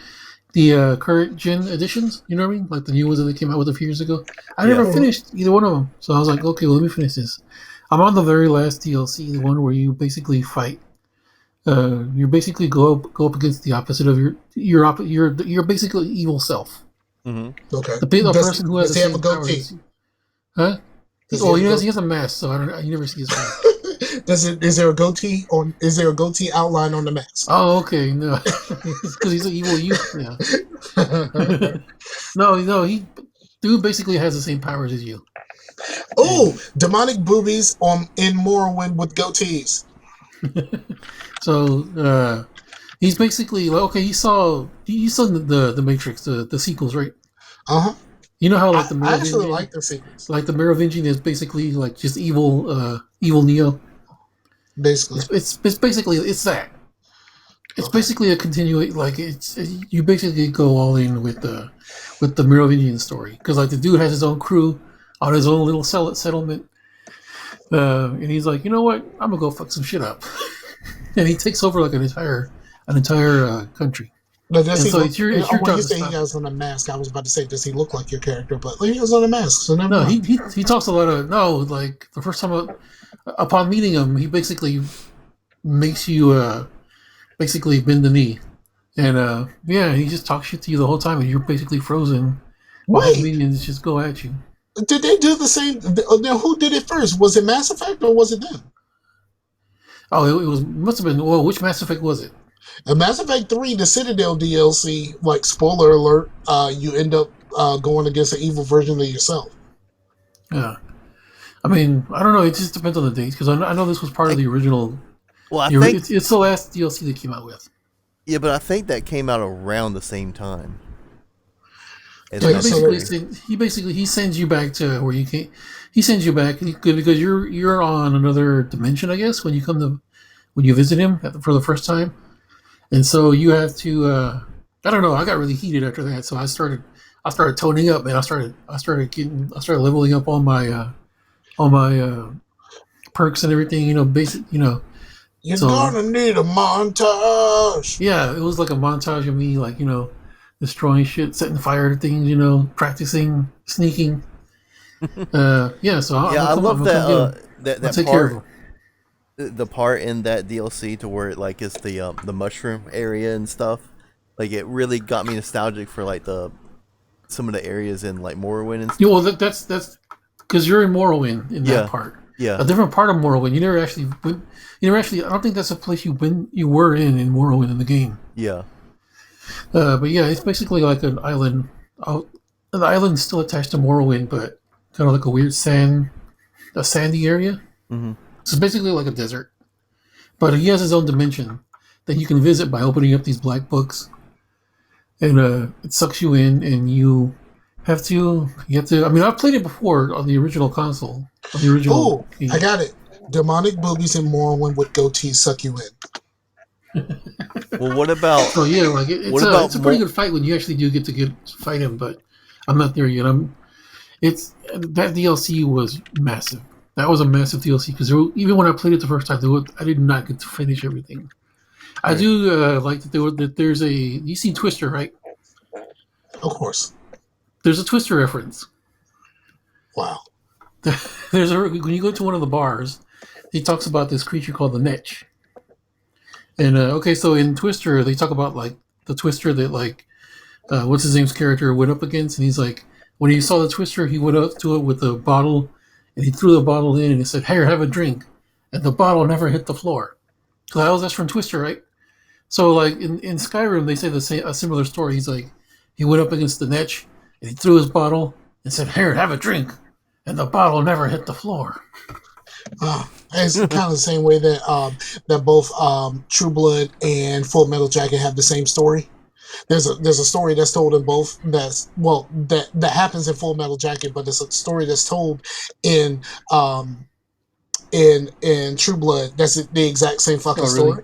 the current gen editions. You know what I mean? Like the new ones that they came out with a few years ago. I never finished either one of them, so I was like, okay, well, let me finish this. I'm on the very last DLC, the one where you basically fight. You basically go up against the opposite of your basically evil self. Mm-hmm. Okay. The person who has the same goatee? Huh? He has a mask, so you never see his face. Is there a goatee on? Is there a goatee outline on the mask? Oh, okay, no, because he's an evil youth. Yeah. No, dude basically has the same powers as you. Oh, demonic boobies in Morrowind with goatees. So he's basically like, okay. You saw the Matrix, the sequels, right? You know how like the I actually like the sequels. Like the Merovingian is basically like just evil Neo. Basically, it's basically that. It's basically a continuation. Like you basically go all in with the Merovingian story because like the dude has his own crew on his own little settlement. And he's like, you know what? I'm gonna go fuck some shit up, and he takes over like an entire country. But does And he so look, it's your when job you to say he stop. has on a mask, I was about to say, does he look like your character? But he has on a mask, so never No, mind. he talks a lot of like the first time upon meeting him, he basically makes you basically bend the knee, and he just talks shit to you the whole time, and you're basically frozen while his Wait, minions just go at you. did they do the same? Now, who did it first? Was it Mass Effect or was it them? Oh, it must have been. Well, which Mass Effect was it? In Mass Effect 3, the Citadel DLC, like spoiler alert, you end up going against an evil version of yourself. Yeah, I mean, I don't know. It just depends on the dates because I know this was part of the original. Well, I think it's the last DLC they came out with. yeah, but I think that came out around the same time. Yeah, he basically sends you back to where you can't. He sends you back because you're on another dimension, I guess, when you visit him for the first time, and so you have to. I don't know. I got really heated after that, so I started toning up, man. I started leveling up all my perks and everything. Basic. You're So gonna need a montage. yeah, it was like a montage of me, like destroying shit, setting fire to things, practicing sneaking. So I love that I'll take care of part. them. The part in that DLC to where like it's the mushroom area and stuff. Like it really got me nostalgic for like some of the areas in like Morrowind and stuff. Yeah, well, that's because you're in Morrowind in that part. Yeah. A different part of Morrowind. You never actually went. I don't think that's a place you were in Morrowind in the game. Yeah. But yeah, it's basically like an island. The island's still attached to Morrowind, but kind of like a weird sandy area. Mm-hmm. So it's basically like a desert. But he has his own dimension that you can visit by opening up these black books, and it sucks you in, and you have to. I mean, I've played it before on the original console. On the original. Oh, I got it. Demonic boobies and Morrowind with goatees suck you in. Well, what about? So yeah, like it's a pretty good fight when you actually do get to fight him, but I'm not there yet. That DLC was massive. That was a massive DLC because even when I played it the first time, I did not get to finish everything. Right. I do like that there's you see Twister, right? Of course. There's a Twister reference. Wow. When you go to one of the bars, he talks about this creature called the Netch. And so in Twister, they talk about like the Twister that like what's his name's character went up against, and he's like, when he saw the Twister, he went up to it with a bottle, and he threw the bottle in, and he said, "Here, have a drink," and the bottle never hit the floor. So that's from Twister, right? So like in Skyrim, they say a similar story. He's like, he went up against the Netch, and he threw his bottle and said, "Here, have a drink," and the bottle never hit the floor. It's kind of the same way that both True Blood and Full Metal Jacket have the same story. There's a story that's told in both that happens in Full Metal Jacket, but there's a story that's told in True Blood. That's the exact same fucking story.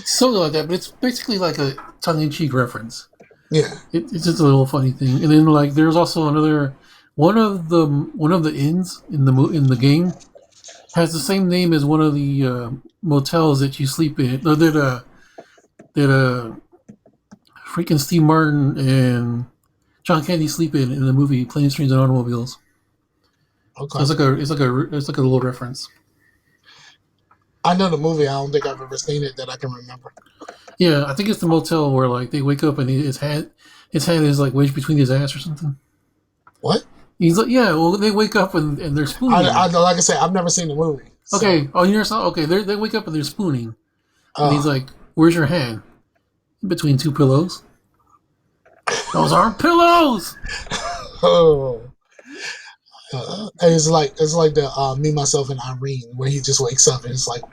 Something like that, but it's basically like a tongue-in-cheek reference. Yeah, it's just a little funny thing. And then like there's also another one of the inns in the game has the same name as one of the motels that you sleep in. That freaking Steve Martin and John Candy sleep in the movie Planes, Trains, and Automobiles. Okay, so it's like a little reference. I know the movie. I don't think I've ever seen it that I can remember. Yeah, I think it's the motel where like they wake up and his hand is like wedged between his ass or something. What? He's like, yeah. Well, they wake up and they're spooning. Like I said, I've never seen the movie. So. Okay. Oh, you never saw? Okay. They wake up and they're spooning, and he's like, "Where's your hand?" In between two pillows. Those aren't pillows. Oh. It's like the Me, Myself, and Irene, where he just wakes up and it's like,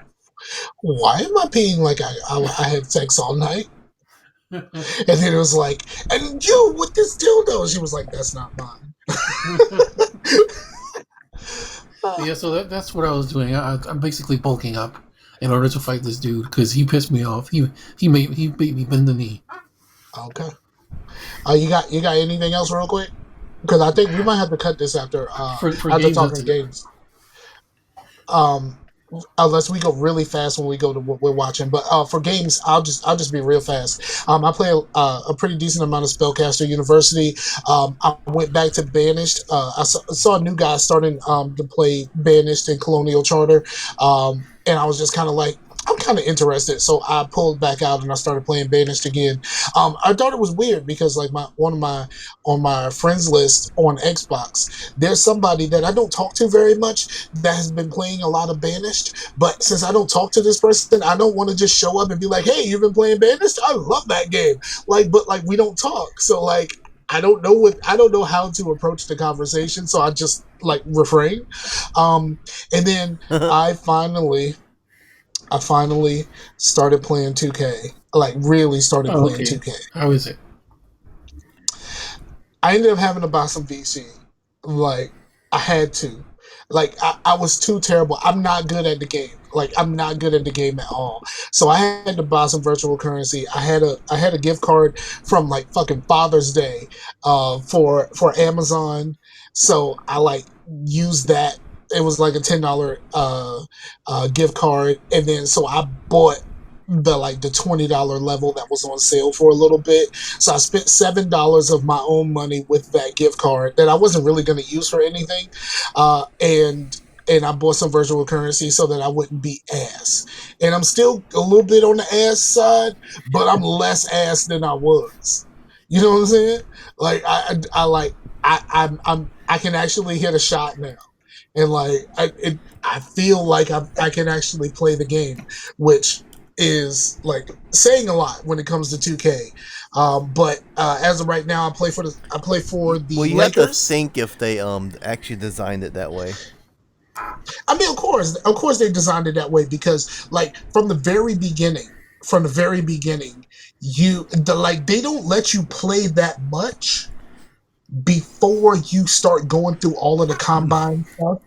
why am I peeing like I had sex all night? And then it was like, and you with this dildo. She was like, that's not mine. Yeah, so that's what I was doing. I'm basically bulking up in order to fight this dude because he pissed me off. He made me bend the knee. Okay. You got anything else real quick? Because I think we might have to cut this after for after games, talking games. Um, unless we go really fast when we go to what we're watching. But for games, I'll just be real fast. I play a pretty decent amount of Spellcaster University. I went back to Banished. I saw a new guy starting to play Banished in Colonial Charter, and I was just kind of like, I'm kind of interested, so I pulled back out and I started playing Banished again. I thought it was weird because like one of my on my friends list on Xbox, there's somebody that I don't talk to very much that has been playing a lot of Banished. But since I don't talk to this person, I don't want to just show up and be like, "Hey, you've been playing Banished? I love that game." But like we don't talk, so like I don't know how to approach the conversation, so I just like refrain. And then I finally started playing 2K. Like really started Oh, playing okay. 2K. How is it? I ended up having to buy some VC. Like I had to. Like I was too terrible. I'm not good at the game. Like I'm not good at the game at all. So I had to buy some virtual currency. I had a gift card from like fucking Father's Day for Amazon. So I like used that. It was like a $10 gift card, and then so I bought the $20 level that was on sale for a little bit. So I spent $7 of my own money with that gift card that I wasn't really going to use for anything, and I bought some virtual currency so that I wouldn't be ass. And I'm still a little bit on the ass side, but I'm less ass than I was. You know what I'm saying? Like I can actually hit a shot now, and like I feel like I can actually play the game, which is like saying a lot when it comes to 2K. But as of right now, I play for Well, the you have to Lakers. think if they actually designed it that way. I mean, of course, they designed it that way because, like, from the very beginning, they don't let you play that much before you start going through all of the combine stuff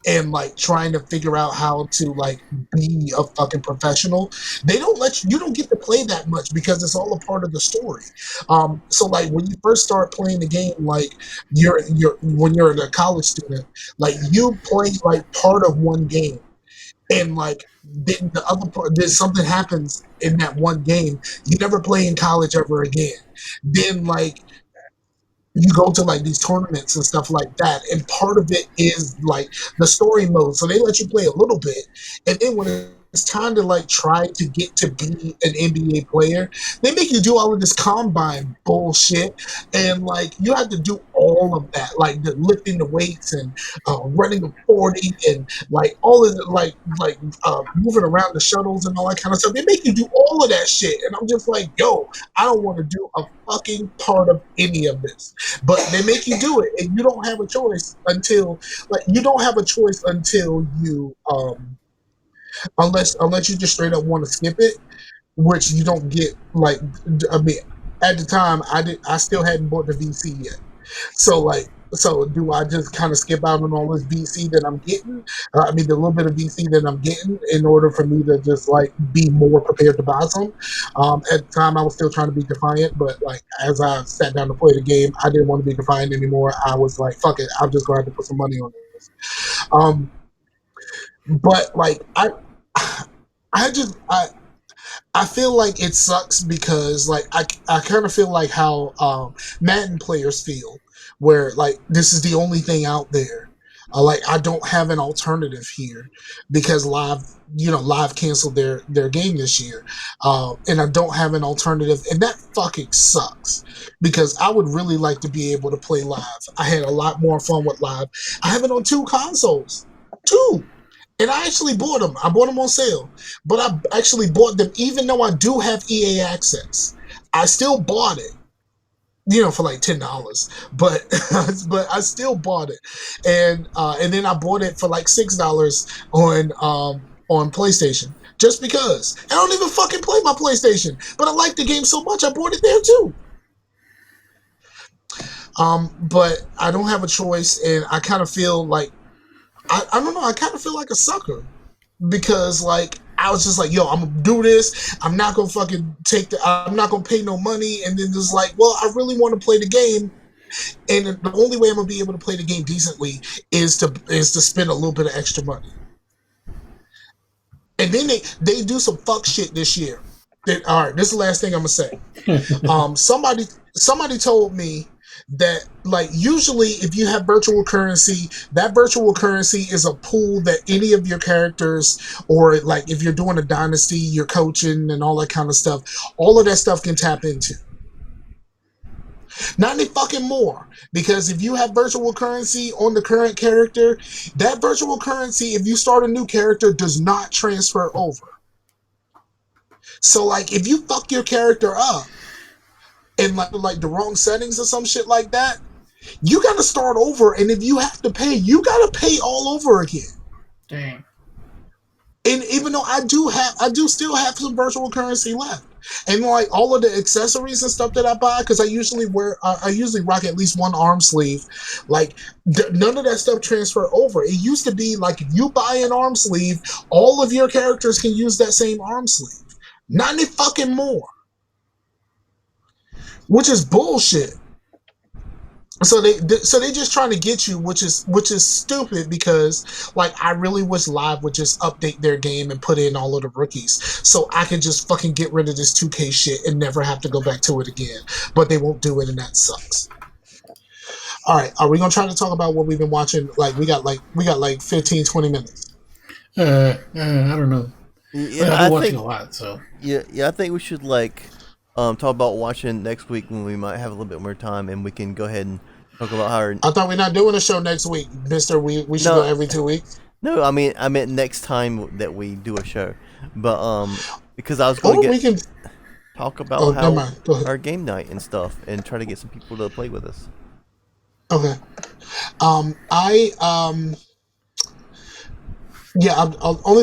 and like trying to figure out how to like be a fucking professional. They don't let you don't get to play that much because it's all a part of the story. So like when you first start playing the game, like you're when you're a college student, like you play like part of one game, and like then the other part, then something happens in that one game, you never play in college ever again. Then like you go to like these tournaments and stuff like that, and part of it is like the story mode, so they let you play a little bit, and then when it's time to like try to get to be an NBA player, they make you do all of this combine bullshit, and like you have to do all of that, like the lifting the weights and running the 40 and like all of the moving around the shuttles and all that kind of stuff. They make you do all of that shit, and I'm just like, yo, I don't want to do a fucking part of any of this, but they make you do it, and you don't have a choice until you unless you just straight up want to skip it, which you don't get. Like I mean, at the time I still hadn't bought the VC yet, so like. So do I just kind of skip out on all this VC that I'm getting? I mean, the little bit of VC that I'm getting in order for me to just like be more prepared to buy some. At the time, I was still trying to be defiant, but like as I sat down to play the game, I didn't want to be defiant anymore. I was like, fuck it, I'm just going to have to put some money on this. Um, but like I just I feel like it sucks because like I kind of feel like how Madden players feel, where like this is the only thing out there. Like I don't have an alternative here because live canceled their game this year, and I don't have an alternative, and that fucking sucks because I would really like to be able to play live. I had a lot more fun with live. I have it on two consoles, two. And I actually bought them. I bought them on sale, but I actually bought them even though I do have EA access. I still bought it, for like $10, but but I still bought it, and then I bought it for like $6 on PlayStation just because I don't even fucking play my PlayStation, but I like the game so much I bought it there too. But I don't have a choice, and I kind of feel like I don't know. I kind of feel like a sucker because like I was just like, yo, I'm gonna do this. I'm not gonna fucking I'm not gonna pay no money, and then just like, well, I really want to play the game, and the only way I'm gonna be able to play the game decently is to spend a little bit of extra money. And then they do some fuck shit this year. All right, this is the last thing I'm gonna say. Somebody told me that, like, usually if you have virtual currency, that virtual currency is a pool that any of your characters, or like if you're doing a dynasty, you're coaching and all that kind of stuff, all of that stuff can tap into. Not any fucking more. Because if you have virtual currency on the current character, that virtual currency, if you start a new character, does not transfer over. So, like, if you fuck your character up in like the wrong settings or some shit like that, you gotta start over, and if you have to pay, you gotta pay all over again. Dang. And even though I do still have some virtual currency left, and like all of the accessories and stuff that I buy, because I usually rock at least one arm sleeve. Like none of that stuff transfer over. It used to be like if you buy an arm sleeve, all of your characters can use that same arm sleeve. Not any fucking more, which is bullshit. So they just trying to get you, which is stupid, because like I really wish Live would just update their game and put in all of the rookies so I could just fucking get rid of this 2K shit and never have to go back to it again. But they won't do it, and that sucks. All right, are we gonna try to talk about what we've been watching? Like we got 15, 20 minutes. I don't know. Yeah, I've been watching a lot, so yeah. I think we should talk about watching next week when we might have a little bit more time, and we can go ahead and talk about how. I thought we're not doing a show next week, Mister. We should go every 2 weeks. No, I meant next time that we do a show, but because I was going to talk about how our game night and stuff, and try to get some people to play with us. Okay. Only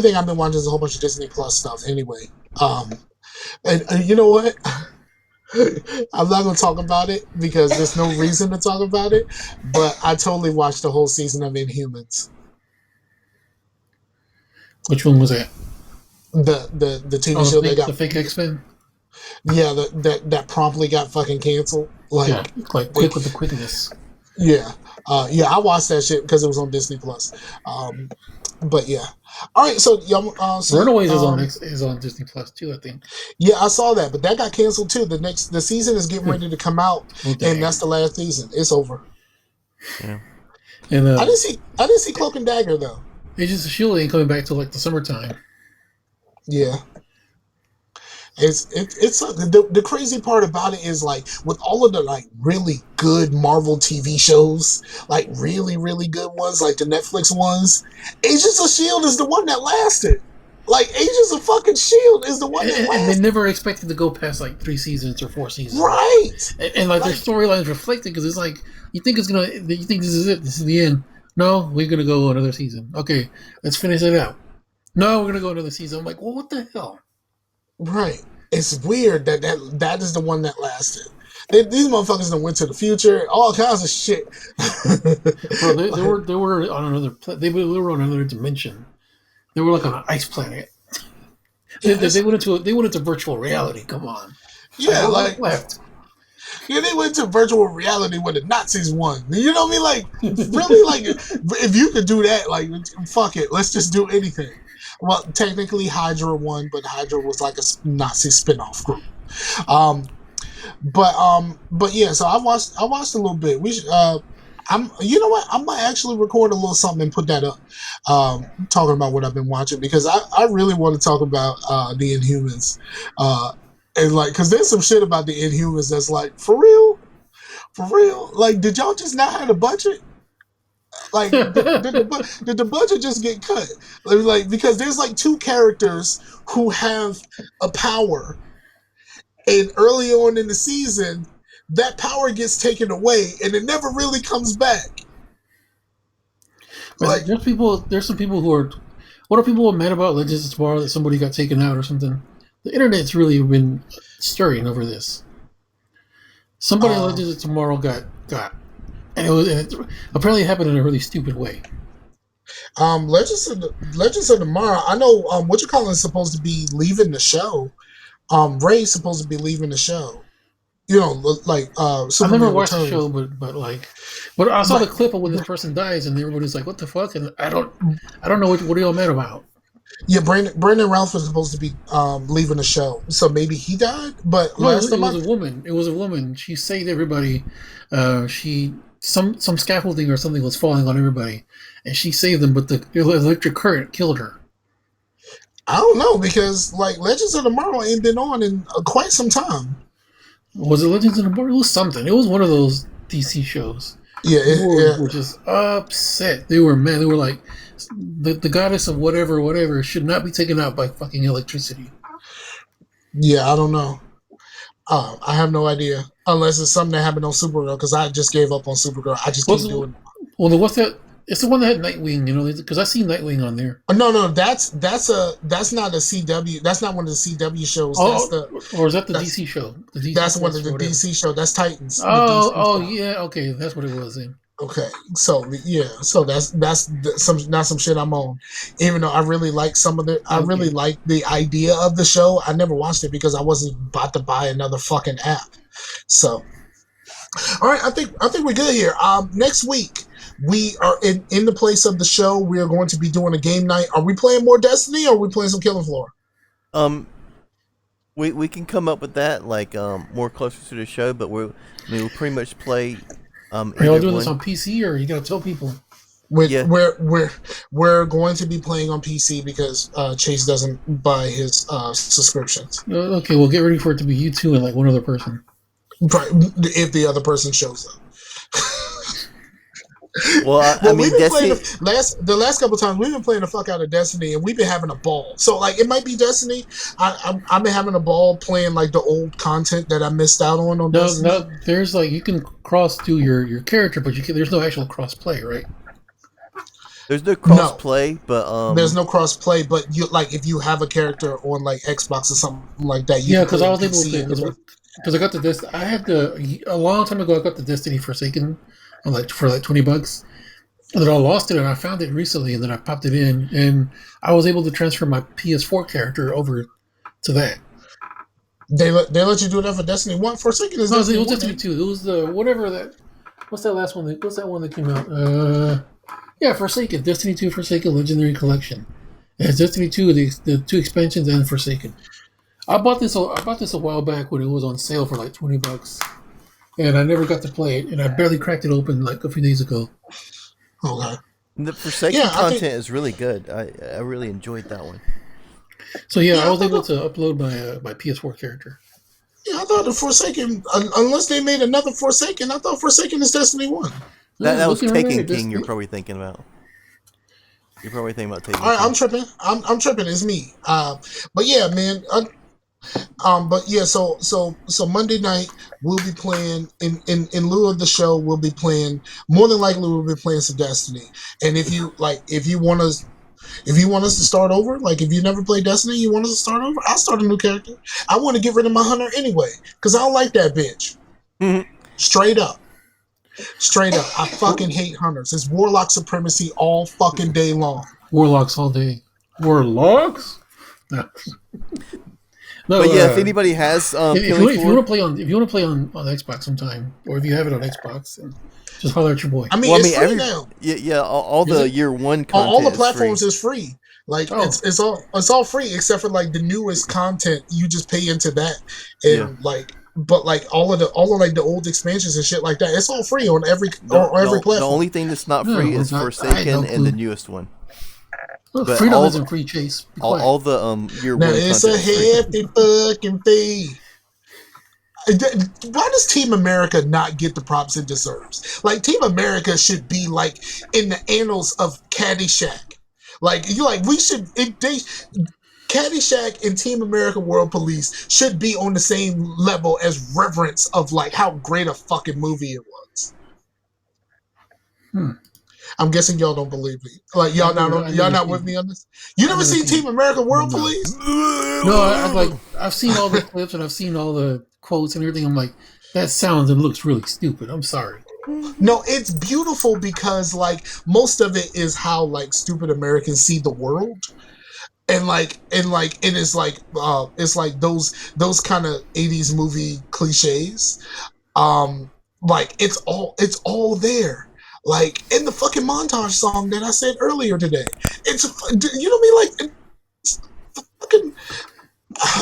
thing I've been watching is a whole bunch of Disney Plus stuff. Anyway, and you know what? I'm not gonna talk about it because there's no reason to talk about it. But I totally watched the whole season of Inhumans. Which one was that? The TV show they got the fake X-Men. Yeah, that promptly got fucking canceled. Like quick with the quickness. Yeah, I watched that shit because it was on Disney Plus. But yeah, all right. So Runaways is on Disney Plus too, I think. Yeah, I saw that, but that got canceled too. The season is getting ready to come out, and that's the last season. It's over. Yeah, and I didn't see Cloak and Dagger though. Agents of S.H.I.E.L.D. ain't coming back till like the summertime. Yeah. It's the crazy part about it is like with all of the like really good Marvel TV shows, like really really good ones, like the Netflix ones, Agents of S.H.I.E.L.D. is the one that lasted. Like Agents of fucking S.H.I.E.L.D. is the one that lasted. And they never expected to go past like 3 seasons or 4 seasons, right? And like their storylines reflected, because it's like you think this is it, this is the end. No, we're gonna go another season. Okay, let's finish it out. No, we're gonna go another season. I'm like, well, what the hell? Right. It's weird that is the one that lasted. These motherfuckers done went to the future, all kinds of shit. Bro, they were on another they were on another dimension. They were like on an ice planet. They went into virtual reality. Come on. Yeah, like left. Yeah, they went to virtual reality where the Nazis won. You know what I mean? Like, really, like, if you could do that, like, fuck it, let's just do anything. Well, technically Hydra won, but Hydra was like a Nazi spin-off group. But yeah, so I watched a little bit. We should, you know what? I might actually record a little something and put that up, talking about what I've been watching, because I really want to talk about the Inhumans, and like, cause there's some shit about the Inhumans that's like, for real, like, did y'all just not have a budget? Like, did the budget just get cut? Like, because there's like 2 characters who have a power, and early on in the season, that power gets taken away, and it never really comes back. Like, there's some people who are. What are people mad about Legends of Tomorrow, that somebody got taken out or something? The internet's really been stirring over this. Somebody in Legends of Tomorrow got. And it apparently happened in a really stupid way. Legends of Tomorrow. I know is supposed to be leaving the show. Ray's supposed to be leaving the show. You know, like I never watched the show, but I saw the clip of when this person dies, and everybody's like, "What the fuck?" And I don't know what are y'all mad about. Yeah, Brandon Ralph was supposed to be leaving the show, so maybe he died. But No, last it time was a woman. It was a woman. She saved everybody. She some scaffolding or something was falling on everybody, and she saved them. But the electric current killed her. I don't know because like Legends of Tomorrow ain't been on in quite some time. Was it Legends of Tomorrow? It was something. It was one of those DC shows. Yeah, People were just upset. They were mad. They were like, the goddess of whatever should not be taken out by fucking electricity. yeah. I don't know. I have no idea unless it's something that happened on Supergirl because I just gave up on Supergirl. I just keep doing. Well, what's that? It's the one that had Nightwing, you know, because I see Nightwing on there. No, that's not a CW. That's not one of the CW shows. Or is that the DC show? The DC that's one of the DC show. That's Titans. Yeah, okay, that's what it was then. Okay, so yeah, so that's some shit I'm on. Even though I really like I really like the idea of the show. I never watched it because I wasn't about to buy another fucking app. So, all right, I think we're good here. Next week we are in the place of the show. We are going to be doing a game night. Are we playing more Destiny or are we playing some Killing Floor? We can come up with that like more closer to the show, but we'll pretty much play. Are y'all doing this on PC or you gotta tell people? We're going to be playing on PC because Chase doesn't buy his subscriptions. Okay, well get ready for it to be you two and like one other person. Right, if the other person shows up. Well, I mean, we've been playing the last couple of times we've been playing the fuck out of Destiny, and we've been having a ball. So, like, it might be Destiny. I've been having a ball playing like the old content that I missed out on Destiny. No, there's like you can cross through your character, but there's no actual cross play, right? There's no cross play, but there's no cross play. But you like if you have a character on like Xbox or something like that. Because I was able to because I got a long time ago. I got the Destiny Forsaken. For like $20, and then I lost it, and I found it recently, and then I popped it in, and I was able to transfer my PS4 character over to that. They let you do that for Destiny 1? Forsaken is Destiny 1. It was Destiny 2. It was the whatever that. What's that last one? What's that one that came out? Yeah, Forsaken. Destiny 2 Forsaken Legendary Collection. It has Destiny 2, the 2 expansions, and Forsaken. I bought this a while back when it was on sale for like $20. And I never got to play it, and I barely cracked it open like a few days ago. Okay. The Forsaken content is really good. I really enjoyed that one. So I was able to upload my PS4 character. Yeah, I thought the Forsaken, unless they made another Forsaken, I thought Forsaken is Destiny 1. That was Taken King you're probably thinking about. You're probably thinking about Taken King. All right, I'm tripping. I'm tripping. It's me. But yeah, man. So Monday night we'll be playing in lieu of the show. We'll be playing more than likely we'll be playing some Destiny. And if you want us to start over, like if you never played Destiny, you want us to start over, I'll start a new character. I want to get rid of my hunter anyway because I don't like that bitch. Mm-hmm. Straight up. I fucking hate hunters. It's warlock supremacy all fucking day long. Warlocks all day. Warlocks. No, but if anybody has, if you want to play on Xbox sometime, or if you have it on Xbox, just holler at your boy. I mean, it's free now. Yeah, all the year one content. All the platforms is free. Like it's all free except for like the newest content. You just pay into that, and but like all of like the old expansions and shit like that, it's all free on every platform. The only thing that's not free is Forsaken and the newest one. Look, freedom isn't free, Chase. All the year one. It's a hefty fucking fee. Why does Team America not get the props it deserves? Like Team America should be like in the annals of Caddyshack. Like we should. Caddyshack and Team America World Police should be on the same level as reverence of like how great a fucking movie it was. I'm guessing y'all don't believe me. Like y'all not with me on this. You never seen Team America World Police? No, I've seen all the clips and I've seen all the quotes and everything. I'm like, that sounds and looks really stupid. I'm sorry. No, it's beautiful because like most of it is how like stupid Americans see the world. And it's like those kind of 80s movie cliches. Like it's all there. Like in the fucking montage song that I said earlier today. It's, you know what I mean? Like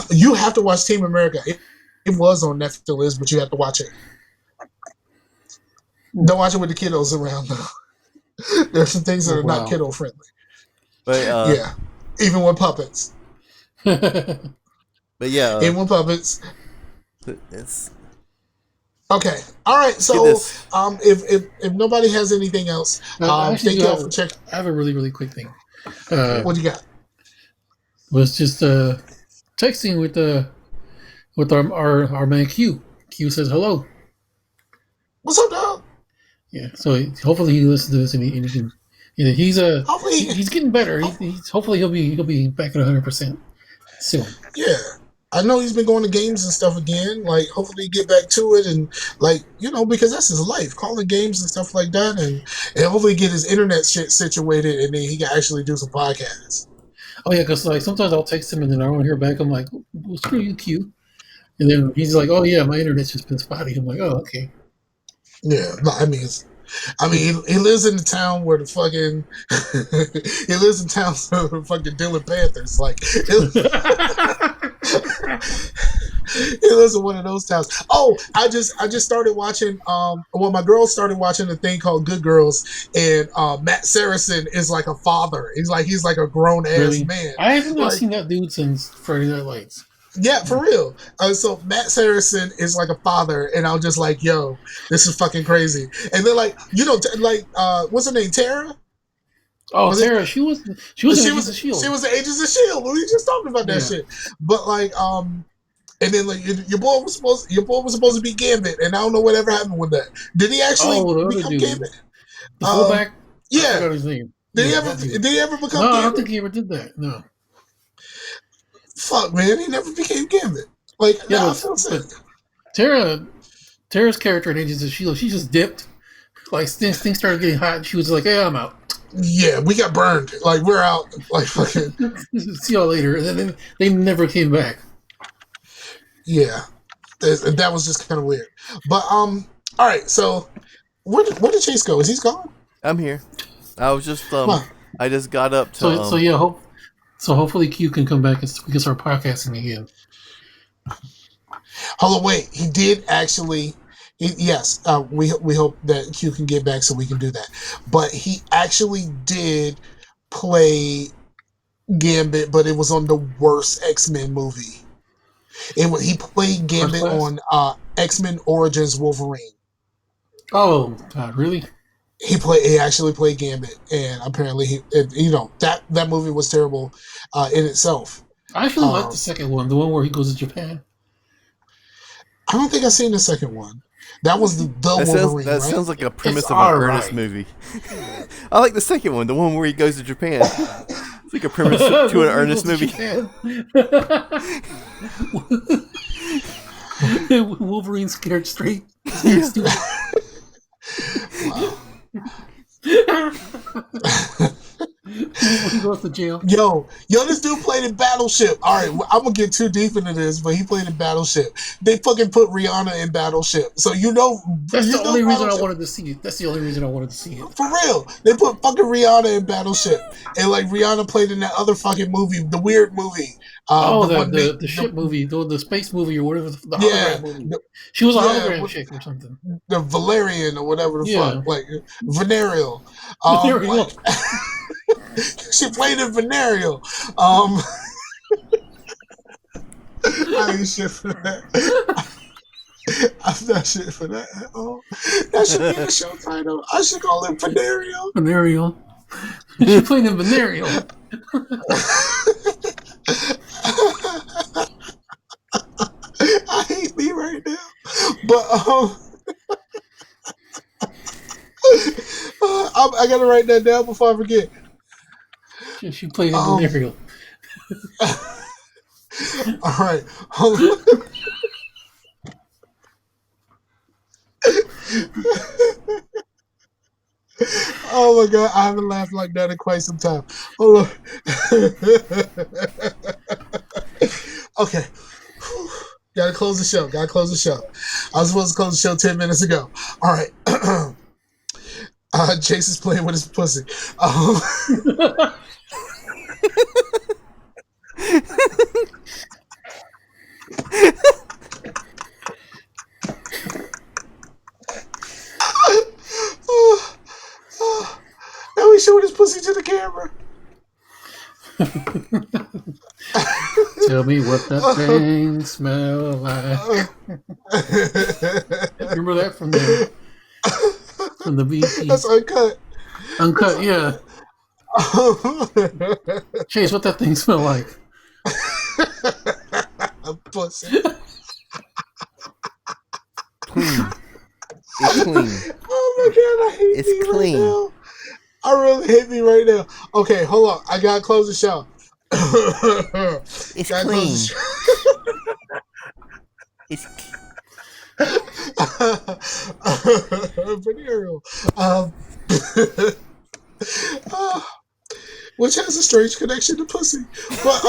You have to watch Team America. It was on Netflix, but you have to watch it. Don't watch it with the kiddos around, though. There's some things that are not kiddo friendly. But yeah, even with puppets. But yeah, even with puppets. It's okay. All right. So, if nobody has anything else, thank you all for checking. I have a really, really quick thing. What do you got? Was just texting with our man Q. Q says hello. What's up, dog? Yeah. So hopefully he listens to this and he can. You know, he's getting better. Hopefully he'll be back at 100% soon. Yeah. I know he's been going to games and stuff again. Like, hopefully get back to it and, like, you know, because that's his life, calling games and stuff like that, and hopefully get his internet shit situated, and then he can actually do some podcasts. Oh yeah, because like sometimes I'll text him and then I don't hear back. I'm like, well, screw you, Q. And then he's like, oh yeah, my internet's just been spotty. I'm like, oh okay. Yeah, I mean, he lives in the town where the fucking he lives in town where the fucking Dylan Panthers. Like, he lives in one of those towns. Oh, I just started watching. My girl started watching a thing called Good Girls, and Matt Saracen is like a father. He's like a grown ass man. I haven't seen that dude since Friday Night Lights. Yeah, for real. So Matt Saracen is like a father, and I'm just like, yo, this is fucking crazy. And then like, you know, what's her name, Tara? Oh, Tara, she was in Agents of Shield. She was in Agents of Shield. We were just talking about that shit. But like, and then like your boy was supposed to be Gambit, and I don't know whatever happened with that. Did he actually become Gambit? The fullback. Yeah. I forgot his name. Did he ever become Gambit? No, I don't think he ever did that. No. Fuck, man, he never became Gambit. Like, yeah, I feel sad. Tara's character in Agents of Shield, she just dipped. Like things started getting hot, and she was like, "Hey, I'm out." Yeah, we got burned. Like, we're out. Like, fucking. See y'all later. And then they never came back. Yeah, that was just kind of weird. But all right. So, where did Chase go? Is he gone? I'm here. I was just I just got up to. So hopefully Q can come back and we can start podcasting again. Hold on, wait. He did actually. Yes, we hope that Q can get back so we can do that. But he actually did play Gambit, but it was on the worst X-Men movie. He played Gambit on X-Men Origins Wolverine. Oh, God, really? He actually played Gambit, and apparently that movie was terrible in itself. I actually like the second one, the one where he goes to Japan. I don't think I've seen the second one. That was the Wolverine. That sounds like a premise of an Ernest movie. I like the second one, the one where he goes to Japan. It's like a premise to an Ernest movie. Wolverine scared straight. Wow. He goes to jail. Yo, this dude played in Battleship. All right, I'm gonna get too deep into this, but he played in Battleship. They fucking put Rihanna in Battleship, so that's the only reason I wanted to see it. That's the only reason I wanted to see it. For real, they put fucking Rihanna in Battleship, and like Rihanna played in that other fucking movie, the weird movie. The ship movie, the space movie or whatever, the hologram movie. She was a hologram chick or something. The Valerian or whatever the fuck, like Venereal. She played in Venereal. I ain't shit for that. I'm not shit for that at all. That should be a show title. I should call it Venereal. Venereal. She played in Venereal. I hate me right now. But I gotta write that down before I forget. She played in Venereal. All right. Hold on. Oh my god, I haven't laughed like that in quite some time. Hold on. Okay. Gotta close the show. I was supposed to close the show 10 minutes ago. All right. Chase is playing with his pussy. pussy to the camera. Tell me what that thing smell like. Remember that from the BP? That's uncut. Uncut, yeah. Chase, what that thing smell like? A pussy. Clean. It's clean. Oh my god, I hate It's me clean. right now. I really hate me right now. Okay, hold on. I gotta close the show. It's gotta clean. close the show. It's Venereal. Which has a strange connection to pussy. But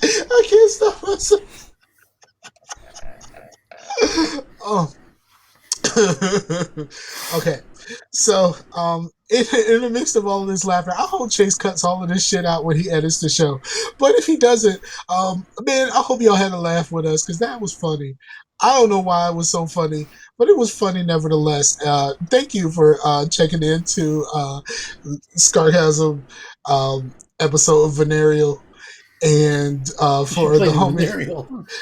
I can't stop myself. Oh. Okay. So, in the midst of all of this laughter, I hope Chase cuts all of this shit out when he edits the show. But if he doesn't, man, I hope y'all had a laugh with us because that was funny. I don't know why it was so funny, but it was funny nevertheless. Thank you for checking in to Scarcasm episode of Venereal. And for the homie,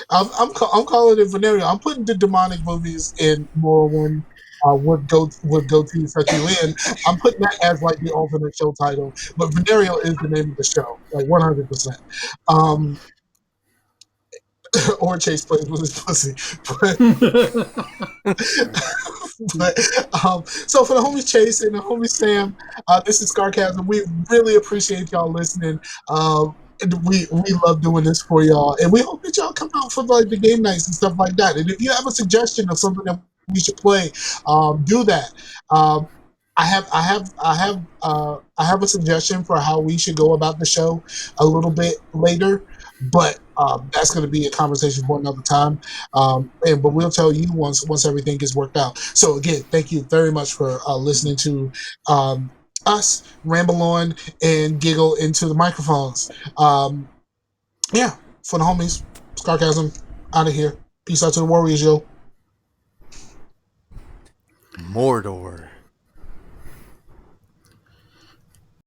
I'm calling it Venereal. I'm putting the demonic movies in more when would go to such you in. I'm putting that as like the alternate show title, but Venereal is the name of the show, like 100%. Or Chase plays with his pussy, but so for the homies Chase and the homie Sam, this is Scarcasm. We really appreciate y'all listening. We love doing this for y'all, and we hope that y'all come out for like the game nights and stuff like that. And if you have a suggestion of something that we should play, do that. I have a suggestion for how we should go about the show a little bit later, but that's going to be a conversation for another time. But we'll tell you once everything gets worked out. So again, thank you very much for listening to us ramble on and giggle into the microphones. Yeah, for the homies, Scarcasm out of here. Peace out to the Warriors, yo. Mordor.